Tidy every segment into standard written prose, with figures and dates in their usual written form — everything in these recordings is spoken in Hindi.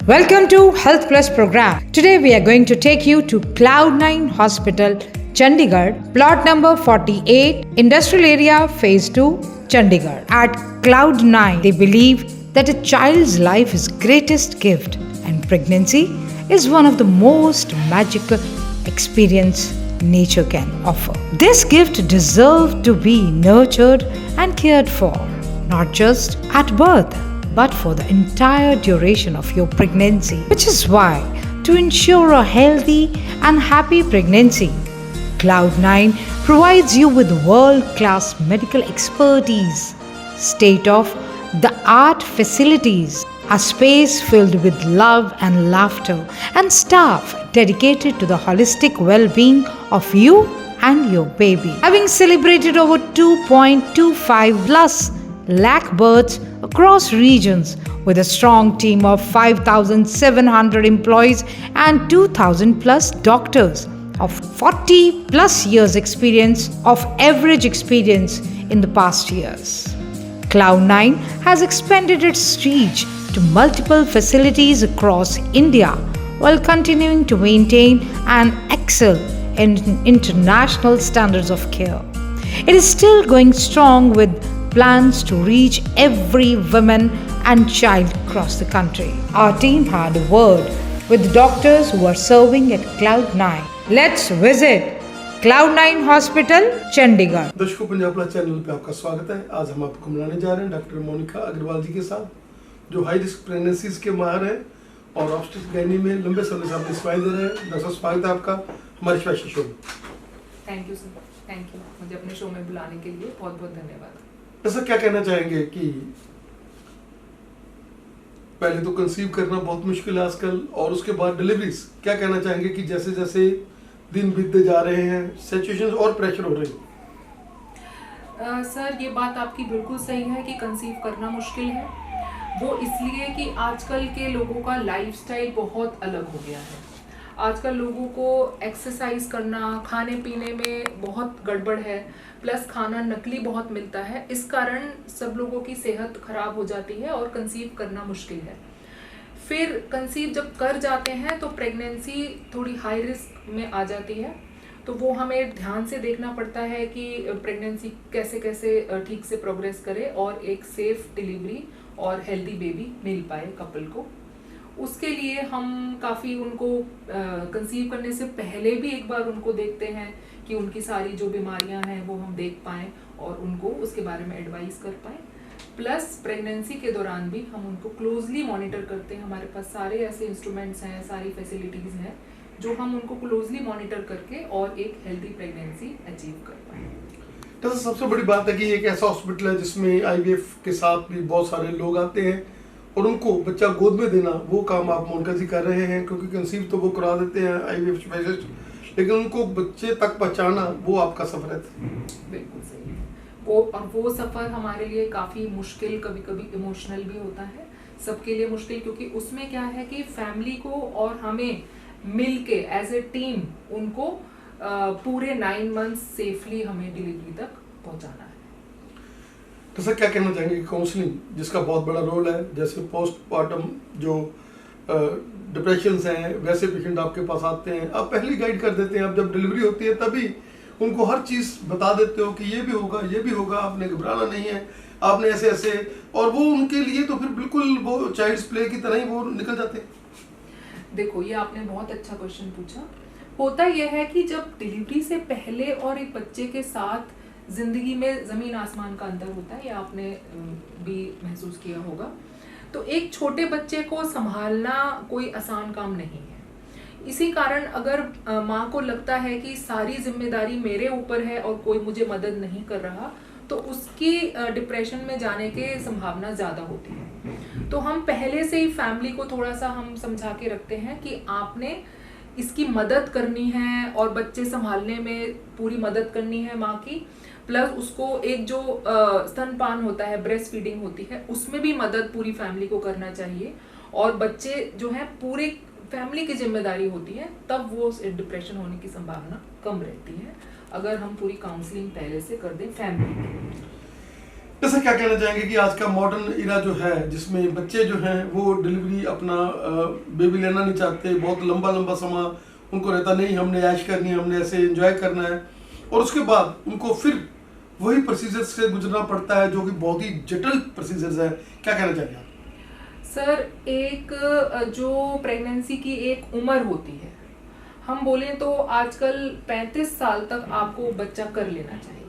Welcome to Health Plus program. Today we are going to take you to Cloud9 Hospital, Chandigarh, plot number 48, Industrial Area, Phase 2, Chandigarh. At Cloud9, they believe that a child's life is greatest gift and pregnancy is one of the most magical experience nature can offer. This gift deserves to be nurtured and cared for, not just at birth, but for the entire duration of your pregnancy. Which is why, to ensure a healthy and happy pregnancy, Cloud9 provides you with world-class medical expertise, state-of-the-art facilities, a space filled with love and laughter, and staff dedicated to the holistic well-being of you and your baby. Having celebrated over 2.25 plus lakh births across regions with a strong team of 5,700 employees and 2,000 plus doctors of 40 plus years experience of average experience in the past years. Cloud9 has expanded its reach to multiple facilities across India while continuing to maintain and excel in international standards of care. It is still going strong with plans to reach every woman and child across the country. Our team had a word with doctors who are serving at Cloud9. Let's visit Cloud9 Hospital, Chandigarh. दर्शकों, पंजाब प्लस चैनल पे आपका स्वागत है। आज हम आपको मिलाने जा रहे हैं डॉक्टर मोनिका अग्रवाल जी के साथ, जो हाई रिस्क प्रेगनेंसीज के माहिर हैं और ऑब्स्टेट्रिक गायनी में लंबे समय से आपने सेवाएं दे रहे हैं। डॉक्टर साहब, स्वागत है आपका हमारे स्पेशल शो में। Thank you sir, thank you मुझे अपने शो में बुलाने के लिए बहुत बहुत धन्यवाद। ऐसा क्या कहना चाहेंगे कि पहले तो कंसीव करना बहुत मुश्किल है आजकल, और उसके बाद डिलीवरीज, क्या कहना चाहेंगे कि जैसे जैसे दिन बीतते जा रहे हैं सिचुएशंस और प्रेशर हो रही है? सर, ये बात आपकी बिल्कुल सही है कि कंसीव करना मुश्किल है। वो इसलिए कि आजकल के लोगों का लाइफस्टाइल बहुत अलग हो गया है। आजकल लोगों को एक्सरसाइज करना, खाने पीने में बहुत गड़बड़ है, प्लस खाना नकली बहुत मिलता है। इस कारण सब लोगों की सेहत खराब हो जाती है और कंसीव करना मुश्किल है। फिर कंसीव जब कर जाते हैं तो प्रेगनेंसी थोड़ी हाई रिस्क में आ जाती है, तो वो हमें ध्यान से देखना पड़ता है कि प्रेगनेंसी कैसे कैसे ठीक से प्रोग्रेस करे और एक सेफ डिलीवरी और हेल्दी बेबी मिल पाए कपल को। उसके लिए हम काफ़ी उनको कंसीव करने से पहले भी एक बार उनको देखते हैं कि उनकी सारी जो बीमारियां हैं वो हम देख पाएँ और उनको उसके बारे में एडवाइस कर पाएँ। प्लस प्रेगनेंसी के दौरान भी हम उनको क्लोजली मॉनिटर करते हैं। हमारे पास सारे ऐसे इंस्ट्रूमेंट्स हैं, सारी फैसिलिटीज़ हैं जो हम उनको क्लोजली मॉनिटर करके और एक हेल्दी प्रेगनेंसी अचीव कर पाएँ। तो सबसे बड़ी बात है कि एक ऐसा हॉस्पिटल है जिसमें आईवीएफ के साथ भी बहुत सारे लोग आते हैं और उनको बच्चा गोद में देना, वो काम आप मोनिका जी कर रहे हैं, क्योंकि कंसीव तो वो करा देते हैं आईवीएफ स्पेशलिस्ट, लेकिन उनको बच्चे तक पहुंचाना वो आपका सफर है। बिल्कुल सही है। वो सफ़र हमारे लिए काफ़ी मुश्किल, कभी कभी इमोशनल भी होता है, सबके लिए मुश्किल, क्योंकि उसमें क्या है कि फैमिली को और हमें मिल के एज ए टीम उनको पूरे 9 मंथ्स सेफली हमें डिलीवरी तक पहुंचाना है। तो सर, क्या कहना चाहेंगे कि काउंसलिंग, जिसका बहुत बड़ा रोल है, जैसे पोस्टमार्टम जो डिप्रेशंस हैं, वैसे पेशेंट आपके पास आते हैं, आप पहले गाइड कर देते हैं, अब जब डिलीवरी होती है तभी उनको हर चीज़ बता देते हो कि ये भी होगा, ये भी होगा, आपने घबराना नहीं है, आपने ऐसे ऐसे, और वो उनके लिए तो फिर बिल्कुल वो चाइल्ड्स प्ले की तरह ही वो निकल जाते हैं। देखो, ये आपने बहुत अच्छा क्वेश्चन पूछा। होता यह है कि जब डिलीवरी से पहले और एक बच्चे के साथ जिंदगी में ज़मीन आसमान का अंतर होता है, ये आपने भी महसूस किया होगा। तो एक छोटे बच्चे को संभालना कोई आसान काम नहीं है। इसी कारण अगर माँ को लगता है कि सारी जिम्मेदारी मेरे ऊपर है और कोई मुझे मदद नहीं कर रहा, तो उसकी डिप्रेशन में जाने की संभावना ज़्यादा होती है। तो हम पहले से ही फैमिली को थोड़ा सा हम समझा के रखते हैं कि आपने इसकी मदद करनी है और बच्चे संभालने में पूरी मदद करनी है माँ की, प्लस उसको एक जो स्तनपान होता है, ब्रेस्ट फीडिंग होती है, उसमें भी मदद पूरी फैमिली को करना चाहिए, और बच्चे जो है पूरे फैमिली की जिम्मेदारी होती है, तब वो डिप्रेशन होने की संभावना कम रहती है अगर हम पूरी काउंसलिंग पहले से कर दें फैमिली। जैसे क्या कहना चाहेंगे कि आज का मॉडर्न इरा जो है जिसमें बच्चे जो हैं वो डिलीवरी अपना बेबी लेना नहीं चाहते, बहुत लंबा लंबा समय उनको रहता, नहीं हमने ऐश करनी है, हमने ऐसे एंजॉय करना है, और उसके बाद उनको फिर वही प्रोसीजर से गुजरना पड़ता है जो कि बहुत ही जटिल प्रोसीजर्स है। क्या कहना चाहिए आप? सर, एक जो प्रेगनेंसी की एक उम्र होती है, हम बोलें तो आजकल 35 साल तक आपको बच्चा कर लेना चाहिए।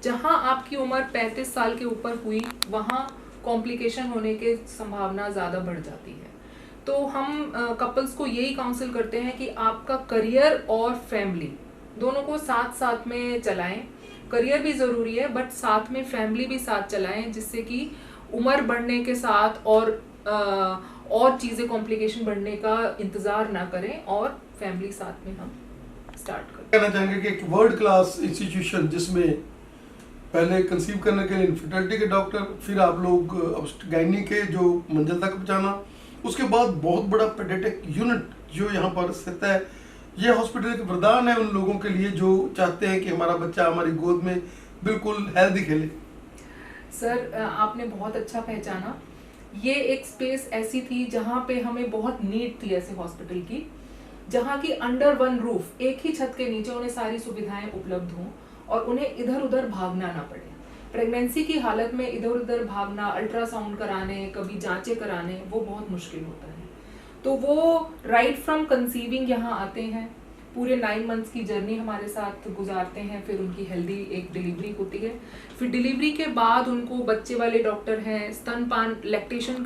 जहां आपकी उम्र 35 साल के ऊपर हुई वहां कॉम्प्लिकेशन होने की संभावना ज़्यादा बढ़ जाती है। तो हम कपल्स को यही काउंसिल करते हैं कि आपका करियर और फैमिली दोनों को साथ साथ में चलाएं। करियर भी ज़रूरी है बट साथ में फैमिली भी साथ चलाएं, जिससे कि उम्र बढ़ने के साथ और चीज़ें कॉम्प्लिकेशन बढ़ने का इंतज़ार ना करें और फैमिली साथ में हम स्टार्ट करें। कहना चाहेंगे कि एक वर्ल्ड क्लास इंस्टीट्यूशन जिसमें पहले कंसीव करने के लिए इनफर्टिलिटी के डॉक्टर, फिर आप लोग गायनी के जो मंजिल तक पहुंचाना, उसके बाद बहुत बड़ा पेडियाट्रिक यूनिट जो यहाँ पर स्थित है, ये हॉस्पिटल एक वरदान है उन लोगों के लिए जो चाहते हैं कि हमारा बच्चा हमारी गोद में बिल्कुल हेल्दी खेले। सर, आपने बहुत अच्छा पहचाना। ये एक स्पेस ऐसी थी जहाँ पे हमें बहुत नीड थी ऐसे हॉस्पिटल की, जहाँ की अंडर वन रूफ, एक ही छत के नीचे उन्हें सारी सुविधाएं उपलब्ध हों और उन्हें इधर उधर भागना ना पड़े। प्रेगनेंसी की हालत में इधर उधर भागना, अल्ट्रासाउंड कराने, कभी जांचें कराने, वो बहुत मुश्किल होता है। तो वो राइट फ्रॉम कंसीविंग यहाँ आते हैं, पूरे 9 मंथ्स की जर्नी हमारे साथ गुजारते हैं, फिर उनकी हेल्दी एक डिलीवरी होती है। फिर डिलीवरी के बाद उनको बच्चे वाले डॉक्टर हैं, स्तनपान लैक्टेशन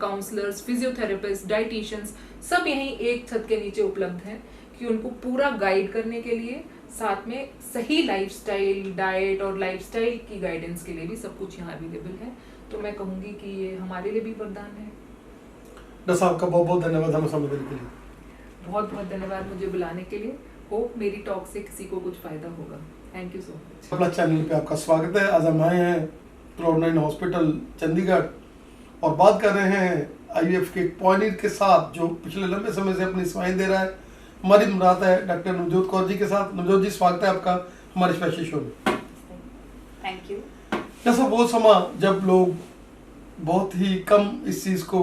काउंसलर्स, फिजियोथेरेपिस्ट, डाइटिशियंस, सब यहीं एक छत के नीचे उपलब्ध हैं कि उनको पूरा गाइड करने के लिए, साथ में सही लाइफस्टाइल, डाइट और लाइफस्टाइल की गाइडेंस के लिए भी सब कुछ यहाँ अवेलेबल है। तो मैं कहूँगी कि ये हमारे लिए भी वरदान है। डॉक्टर साहब का बहुत बहुत धन्यवाद हमें समय देने के लिए। बहुत बहुत धन्यवाद मुझे बुलाने के लिए। होप मेरी टॉक से किसी को कुछ फायदा होगा। Thank you so much. अपना चैनल पे आपका स्वागत है। आज हम आए हैं क्लाउड9 हॉस्पिटल चंडीगढ़ और बात कर रहे हैं IVF के एक पॉइनियर के साथ जो पिछले लंबे समय से अपनी सेवाएं दे रहा है। हमारी मुलाकात है डॉक्टर नवजोत कौर जी के साथ। नवजोत जी, स्वागत है आपका हमारे स्पेशल शो में। Thank you. जैसा वो समय जब लोग बहुत ही कम इस चीज़ को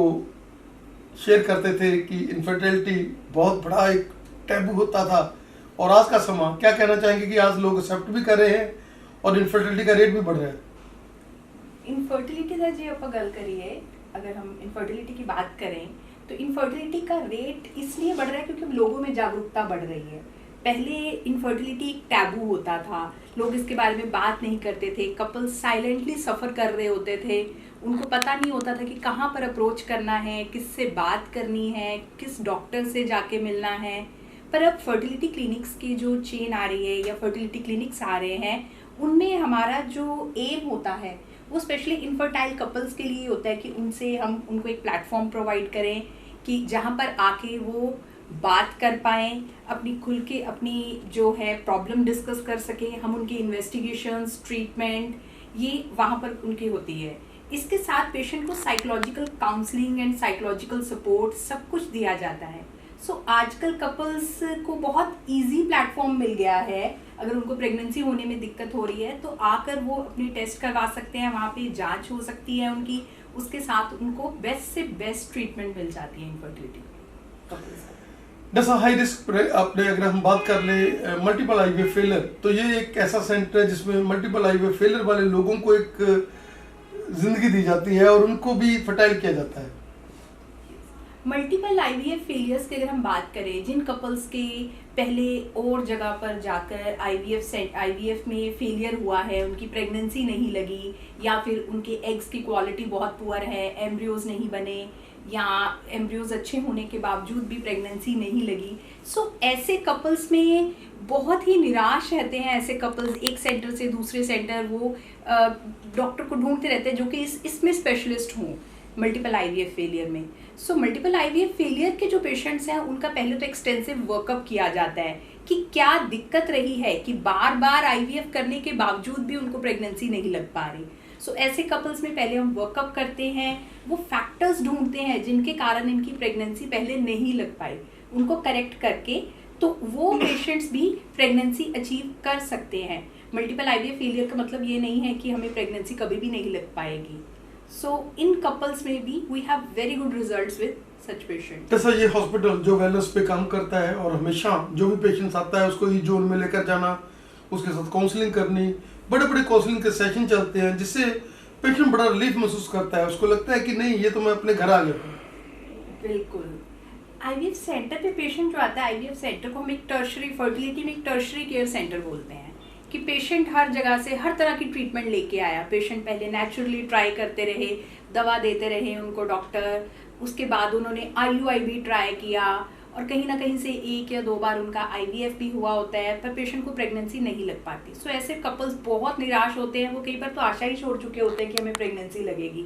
शेयर करते थे कि इनफर्टिलिटी बहुत बड़ा एक टैबू होता था, और आज का समय क्या कहना चाहेंगे कि आज लोग एक्सेप्ट भी कर रहे हैं और इनफर्टिलिटी का रेट भी बढ़ रहा है? इनफर्टिलिटी का जी आप गल करिए, अगर हम इनफर्टिलिटी की बात करें तो इनफर्टिलिटी का रेट इसलिए बढ़ रहा है क्योंकि लोगों में जागरूकता बढ़ रही है। पहले इनफर्टिलिटी एक टैबू होता था, लोग इसके बारे में बात नहीं करते थे, कपल्स साइलेंटली सफ़र कर रहे होते थे, उनको पता नहीं होता था कि कहाँ पर अप्रोच करना है, किससे बात करनी है, किस डॉक्टर से जाके मिलना है। पर अब फर्टिलिटी क्लिनिक्स की जो चेन आ रही है या फर्टिलिटी क्लिनिक्स आ रहे हैं, उनमें हमारा जो एम होता है वो स्पेशली इनफर्टाइल कपल्स के लिए होता है कि उनसे हम उनको एक प्लेटफॉर्म प्रोवाइड करें कि जहाँ पर आके वो बात कर पाएँ, अपनी खुल के अपनी जो है प्रॉब्लम डिस्कस कर सकें, हम उनकी इन्वेस्टिगेशंस, ट्रीटमेंट ये वहाँ पर उनकी होती है। इसके साथ पेशेंट को psychological counselling and psychological support सब कुछ दिया जाता है। सो आजकल कपल्स को बहुत इजी प्लेटफॉर्म मिल गया है, अगर उनको प्रेगनेंसी होने में दिक्कत हो रही है तो आकर वो अपनी टेस्ट करवा सकते हैं, वहाँ पे जांच हो सकती है उनकी, उसके साथ उनको बेस्ट से बेस्ट ट्रीटमेंट मिल जाती है इनफर्टिलिटी कपल्स। जैसा हाई रिस्क अपने अगर हम बात कर ले मल्टीपल IVF फेलियर, तो ये एक ऐसा सेंटर है जिसमें मल्टीपल IVF फेलियर वाले लोगों को एक जिंदगी दी जाती है और उनको भी फर्टाइल किया जाता है। मल्टीपल IVF फेलियर्स की अगर हम बात करें, जिन कपल्स के पहले और जगह पर जाकर IVF में फेलियर हुआ है, उनकी प्रेगनेंसी नहीं लगी या फिर उनके एग्स की क्वालिटी बहुत पुअर है, एम्ब्रियोज नहीं बने या एम्ब्रियोज अच्छे होने के बावजूद भी प्रेगनेंसी नहीं लगी, सो ऐसे कपल्स में बहुत ही निराश रहते हैं। ऐसे कपल्स एक सेंटर से दूसरे सेंटर वो डॉक्टर को ढूंढते रहते हैं जो कि इसमें स्पेशलिस्ट हों मल्टीपल IVF फेलियर में। सो मल्टीपल IVF फेलियर के जो पेशेंट्स हैं उनका पहले तो एक्सटेंसिव वर्कअप किया जाता है कि क्या दिक्कत रही है कि बार बार IVF करने के बावजूद भी उनको प्रेगनेंसी नहीं लग पा रही। सो ऐसे कपल्स में पहले हम वर्कअप करते हैं, वो फैक्टर्स ढूंढते हैं जिनके कारण इनकी प्रेगनेंसी पहले नहीं लग पाई, उनको करेक्ट करके तो वो पेशेंट्स भी प्रेगनेंसी अचीव कर सकते हैं। मल्टीपल आईवीएफ फेलियर का मतलब ये नहीं है कि हमें प्रेगनेंसी कभी भी नहीं लग पाएगी। सो इन कपल्स में भी we have very good results with such patient. जैसा ये हॉस्पिटल जो वेलनेस पे काम करता है और हमेशा जो भी पेशेंट्स आता है उसको ई जोन में लेकर जाना, उसके साथ काउंसलिंग करनी, बड़े बड़े काउंसलिंग के सेशन चलते हैं जिससे पेशेंट बड़ा रिलीफ महसूस करता है, उसको लगता है कि नहीं ये तो मैं अपने घर आ गया। बिल्कुल। आईवीएफ सेंटर पे पेशेंट जो आता है, आईवीएफ सेंटर को हम एक टर्शरी फर्टिलिटी में एक टर्शरी केयर सेंटर बोलते हैं कि पेशेंट हर जगह से हर तरह की ट्रीटमेंट लेके आया। पेशेंट पहले नेचुरली ट्राई करते रहे, दवा देते रहे उनको डॉक्टर, उसके बाद उन्होंने IUI भी ट्राई किया और कहीं ना कहीं से 1 या 2 बार उनका IVF भी हुआ होता है, पर पेशेंट को प्रेगनेंसी नहीं लग पाती। सो ऐसे कपल्स बहुत निराश होते हैं, वो कई बार तो आशा ही छोड़ चुके होते हैं कि हमें प्रेगनेंसी लगेगी।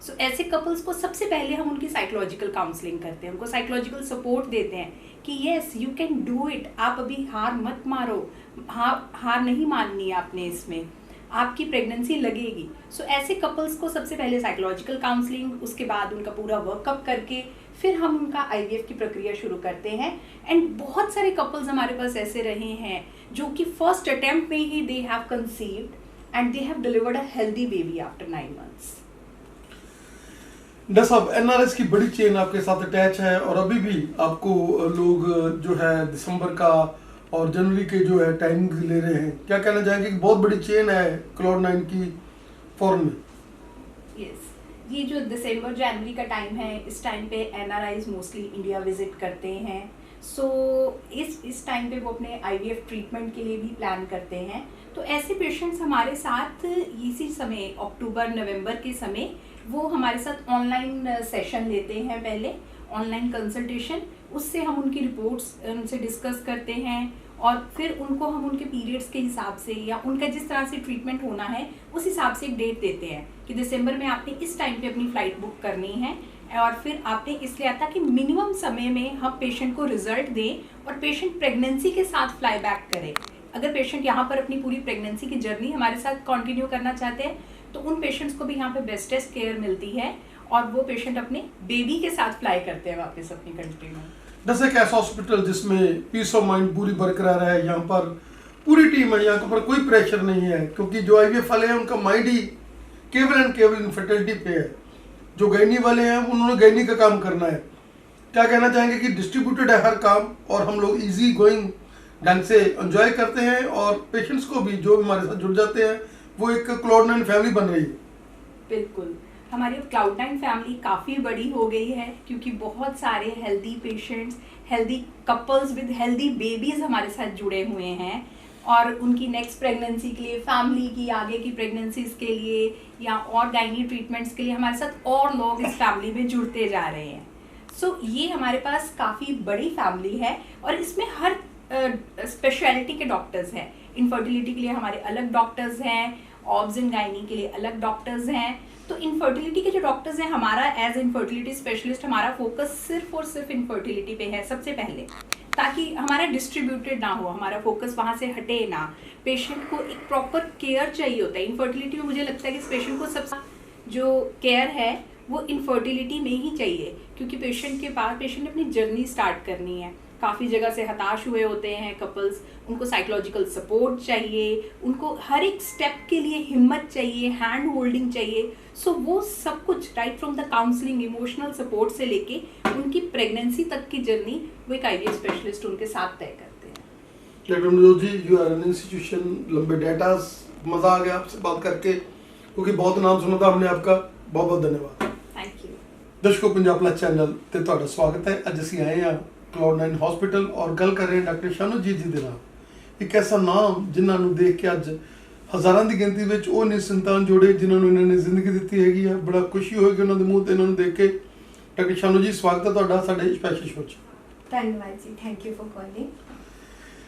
सो ऐसे कपल्स को सबसे पहले हम उनकी साइकोलॉजिकल काउंसलिंग करते हैं, उनको साइकोलॉजिकल सपोर्ट देते हैं कि yes you can do it, आप अभी हार मत मारो, हार नहीं माननी है आपने, इसमें आपकी प्रेगनेंसी लगेगी। सो ऐसे कपल्स को सबसे पहले साइकोलॉजिकल काउंसलिंग, उसके बाद उनका पूरा वर्कअप करके फिर हम उनका IVF की प्रक्रिया शुरू करते हैं। एंड बहुत सारे कपल्स हमारे पास ऐसे रहे हैं जो कि फर्स्ट अटेम्प्ट में ही they have conceived and they have delivered a healthy baby after 9 months। Doctor साहब, NRS की बड़ी चेन आपके साथ अटैच है और अभी भी आपको लोग जो है दिसंबर का और जनवरी के जो है टाइमिंग ले रहे हैं, क्या कहना चाहेंगे कि बहुत बड़ी चेन है Cloud9 की फॉर्म में? यस, ये जो दिसंबर जनवरी का टाइम है, इस टाइम पे NRIs मोस्टली इंडिया विजिट करते हैं। सो इस टाइम पे वो अपने IVF ट्रीटमेंट के लिए भी प्लान करते हैं। तो ऐसे पेशेंट्स हमारे साथ इसी समय अक्टूबर नवंबर के समय वो हमारे साथ ऑनलाइन सेशन लेते हैं, पहले ऑनलाइन कंसल्टेशन, उससे हम उनकी रिपोर्ट्स उनसे डिस्कस करते हैं और फिर उनको हम उनके पीरियड्स के हिसाब से या उनका जिस तरह से ट्रीटमेंट होना है उस हिसाब से एक डेट देते हैं कि दिसंबर में आपने इस टाइम पे अपनी फ़्लाइट बुक करनी है और फिर आपने इसलिए आता कि मिनिमम समय में हम पेशेंट को रिजल्ट दें और पेशेंट प्रेगनेंसी के साथ फ्लाई बैक करे। अगर पेशेंट यहाँ पर अपनी पूरी प्रेगनेंसी की जर्नी हमारे साथ कंटिन्यू करना चाहते हैं तो उन पेशेंट्स को भी यहाँ पे बेस्टेस्ट केयर मिलती है और वो पेशेंट अपने बेबी के साथ फ्लाई करते हैं वापस अपनी कंट्री में। जैसे एक ऐसा हॉस्पिटल जिसमें पीस ऑफ माइंड पूरी बरकरार है, यहाँ पर पूरी टीम है, यहाँ पर कोई प्रेशर नहीं है, क्योंकि जो IVF वाले हैं उनका माइंड ही केवल एंड केवल इनफर्टिलिटी पे है। जो गैनी वाले हैं उन्होंने गैनी का काम करना है। क्या कहना चाहेंगे कि डिस्ट्रीब्यूटेड है हर काम और हम लोग इजी गोइंग ढंग से एंजॉय करते हैं और पेशेंट्स को भी जो हमारे साथ जुड़ जाते हैं वो एक Cloud9 फैमिली बन रही है। बिल्कुल, हमारी Cloud9 फैमिली काफ़ी बड़ी हो गई है क्योंकि बहुत सारे healthy patients, healthy couples with healthy babies हमारे साथ जुड़े हुए हैं और उनकी नेक्स्ट प्रेगनेंसी के लिए, फैमिली की आगे की प्रेगनेंसीज के लिए या और गायनी ट्रीटमेंट्स के लिए हमारे साथ और लोग इस फैमिली में जुड़ते जा रहे हैं। सो ये हमारे पास काफ़ी बड़ी फैमिली है और इसमें हर स्पेशलिटी के डॉक्टर्स हैं। इनफर्टिलिटी के लिए हमारे अलग डॉक्टर्स हैं, ऑब्स एंड गायनी के लिए अलग डॉक्टर्स हैं। तो इनफर्टिलिटी के जो डॉक्टर्स हैं, हमारा एज इनफर्टिलिटी स्पेशलिस्ट हमारा फोकस सिर्फ और सिर्फ इनफर्टिलिटी पे है सबसे पहले, ताकि हमारा डिस्ट्रीब्यूटेड ना हो, हमारा फोकस वहाँ से हटे ना। पेशेंट को एक प्रॉपर केयर चाहिए होता है। इनफर्टिलिटी में मुझे लगता है कि इस पेशेंट को सबसे जो केयर है वो इनफर्टिलिटी में ही चाहिए, क्योंकि पेशेंट ने अपनी जर्नी स्टार्ट करनी है। काफ़ी जगह से हताश हुए होते हैं कपल्स, उनको साइकोलॉजिकल सपोर्ट चाहिए, उनको हर एक स्टेप के लिए हिम्मत चाहिए, हैंड होल्डिंग चाहिए। सो वो सब कुछ right from the counselling, emotional support से लेके उनकी प्रेगनेंसी तक की जर्नी वो एक IVF स्पेशलिस्ट उनके साथ तय करते हैं। Doctor Manoj ji, you are an institution, लंबे डेटास, मज़ा आ गया आपसे बात करके क्योंकि बहुत नाम सुना था हमने आपका। बहुत बहुत धन्यवाद। Thank you. दर्शकों, पंजाब प्लस चैनल ਤੇ ਤੁਹਾਡਾ ਸਵਾਗਤ ਹੈ। ਅੱਜ ਅਸੀਂ ਆਏ ਹਾਂ Cloud9 हॉस्पिटल और गल कर रहे हैं डॉक्टर शानोजीत जी ਦੇ ਨਾਲ। एक ऐसा नाम जिन्हां ਨੂੰ ਦੇਖ ਕੇ ਅੱਜ ਹਜ਼ਾਰਾਂ ਦੀ ਗਿਣਤੀ ਵਿੱਚ ਉਹ ਨੇ ਸੰਤਾਨ ਜੋੜੇ ਜਿਨ੍ਹਾਂ ਨੂੰ ਇਹਨਾਂ ਨੇ ਜ਼ਿੰਦਗੀ ਦਿੱਤੀ ਹੈਗੀ ਆ। ਬੜਾ ਖੁਸ਼ੀ ਹੋਏਗੀ ਉਹਨਾਂ ਦੇ ਮੂੰਹ ਤੇ ਇਹਨਾਂ ਨੂੰ ਦੇਖ ਕੇ। ਡਾਕਟਰ ਸ਼ਾਨੋ ਜੀ, ਸਵਾਗਤ ਹੈ ਤੁਹਾਡਾ ਸਾਡੇ ਸਪੈਸ਼ਲ ਸ਼ੋਅ 'ਚ। ਧੰਨਵਾਦ ਜੀ, ਥੈਂਕ ਯੂ ਫॉर ਕਾਲਿੰਗ।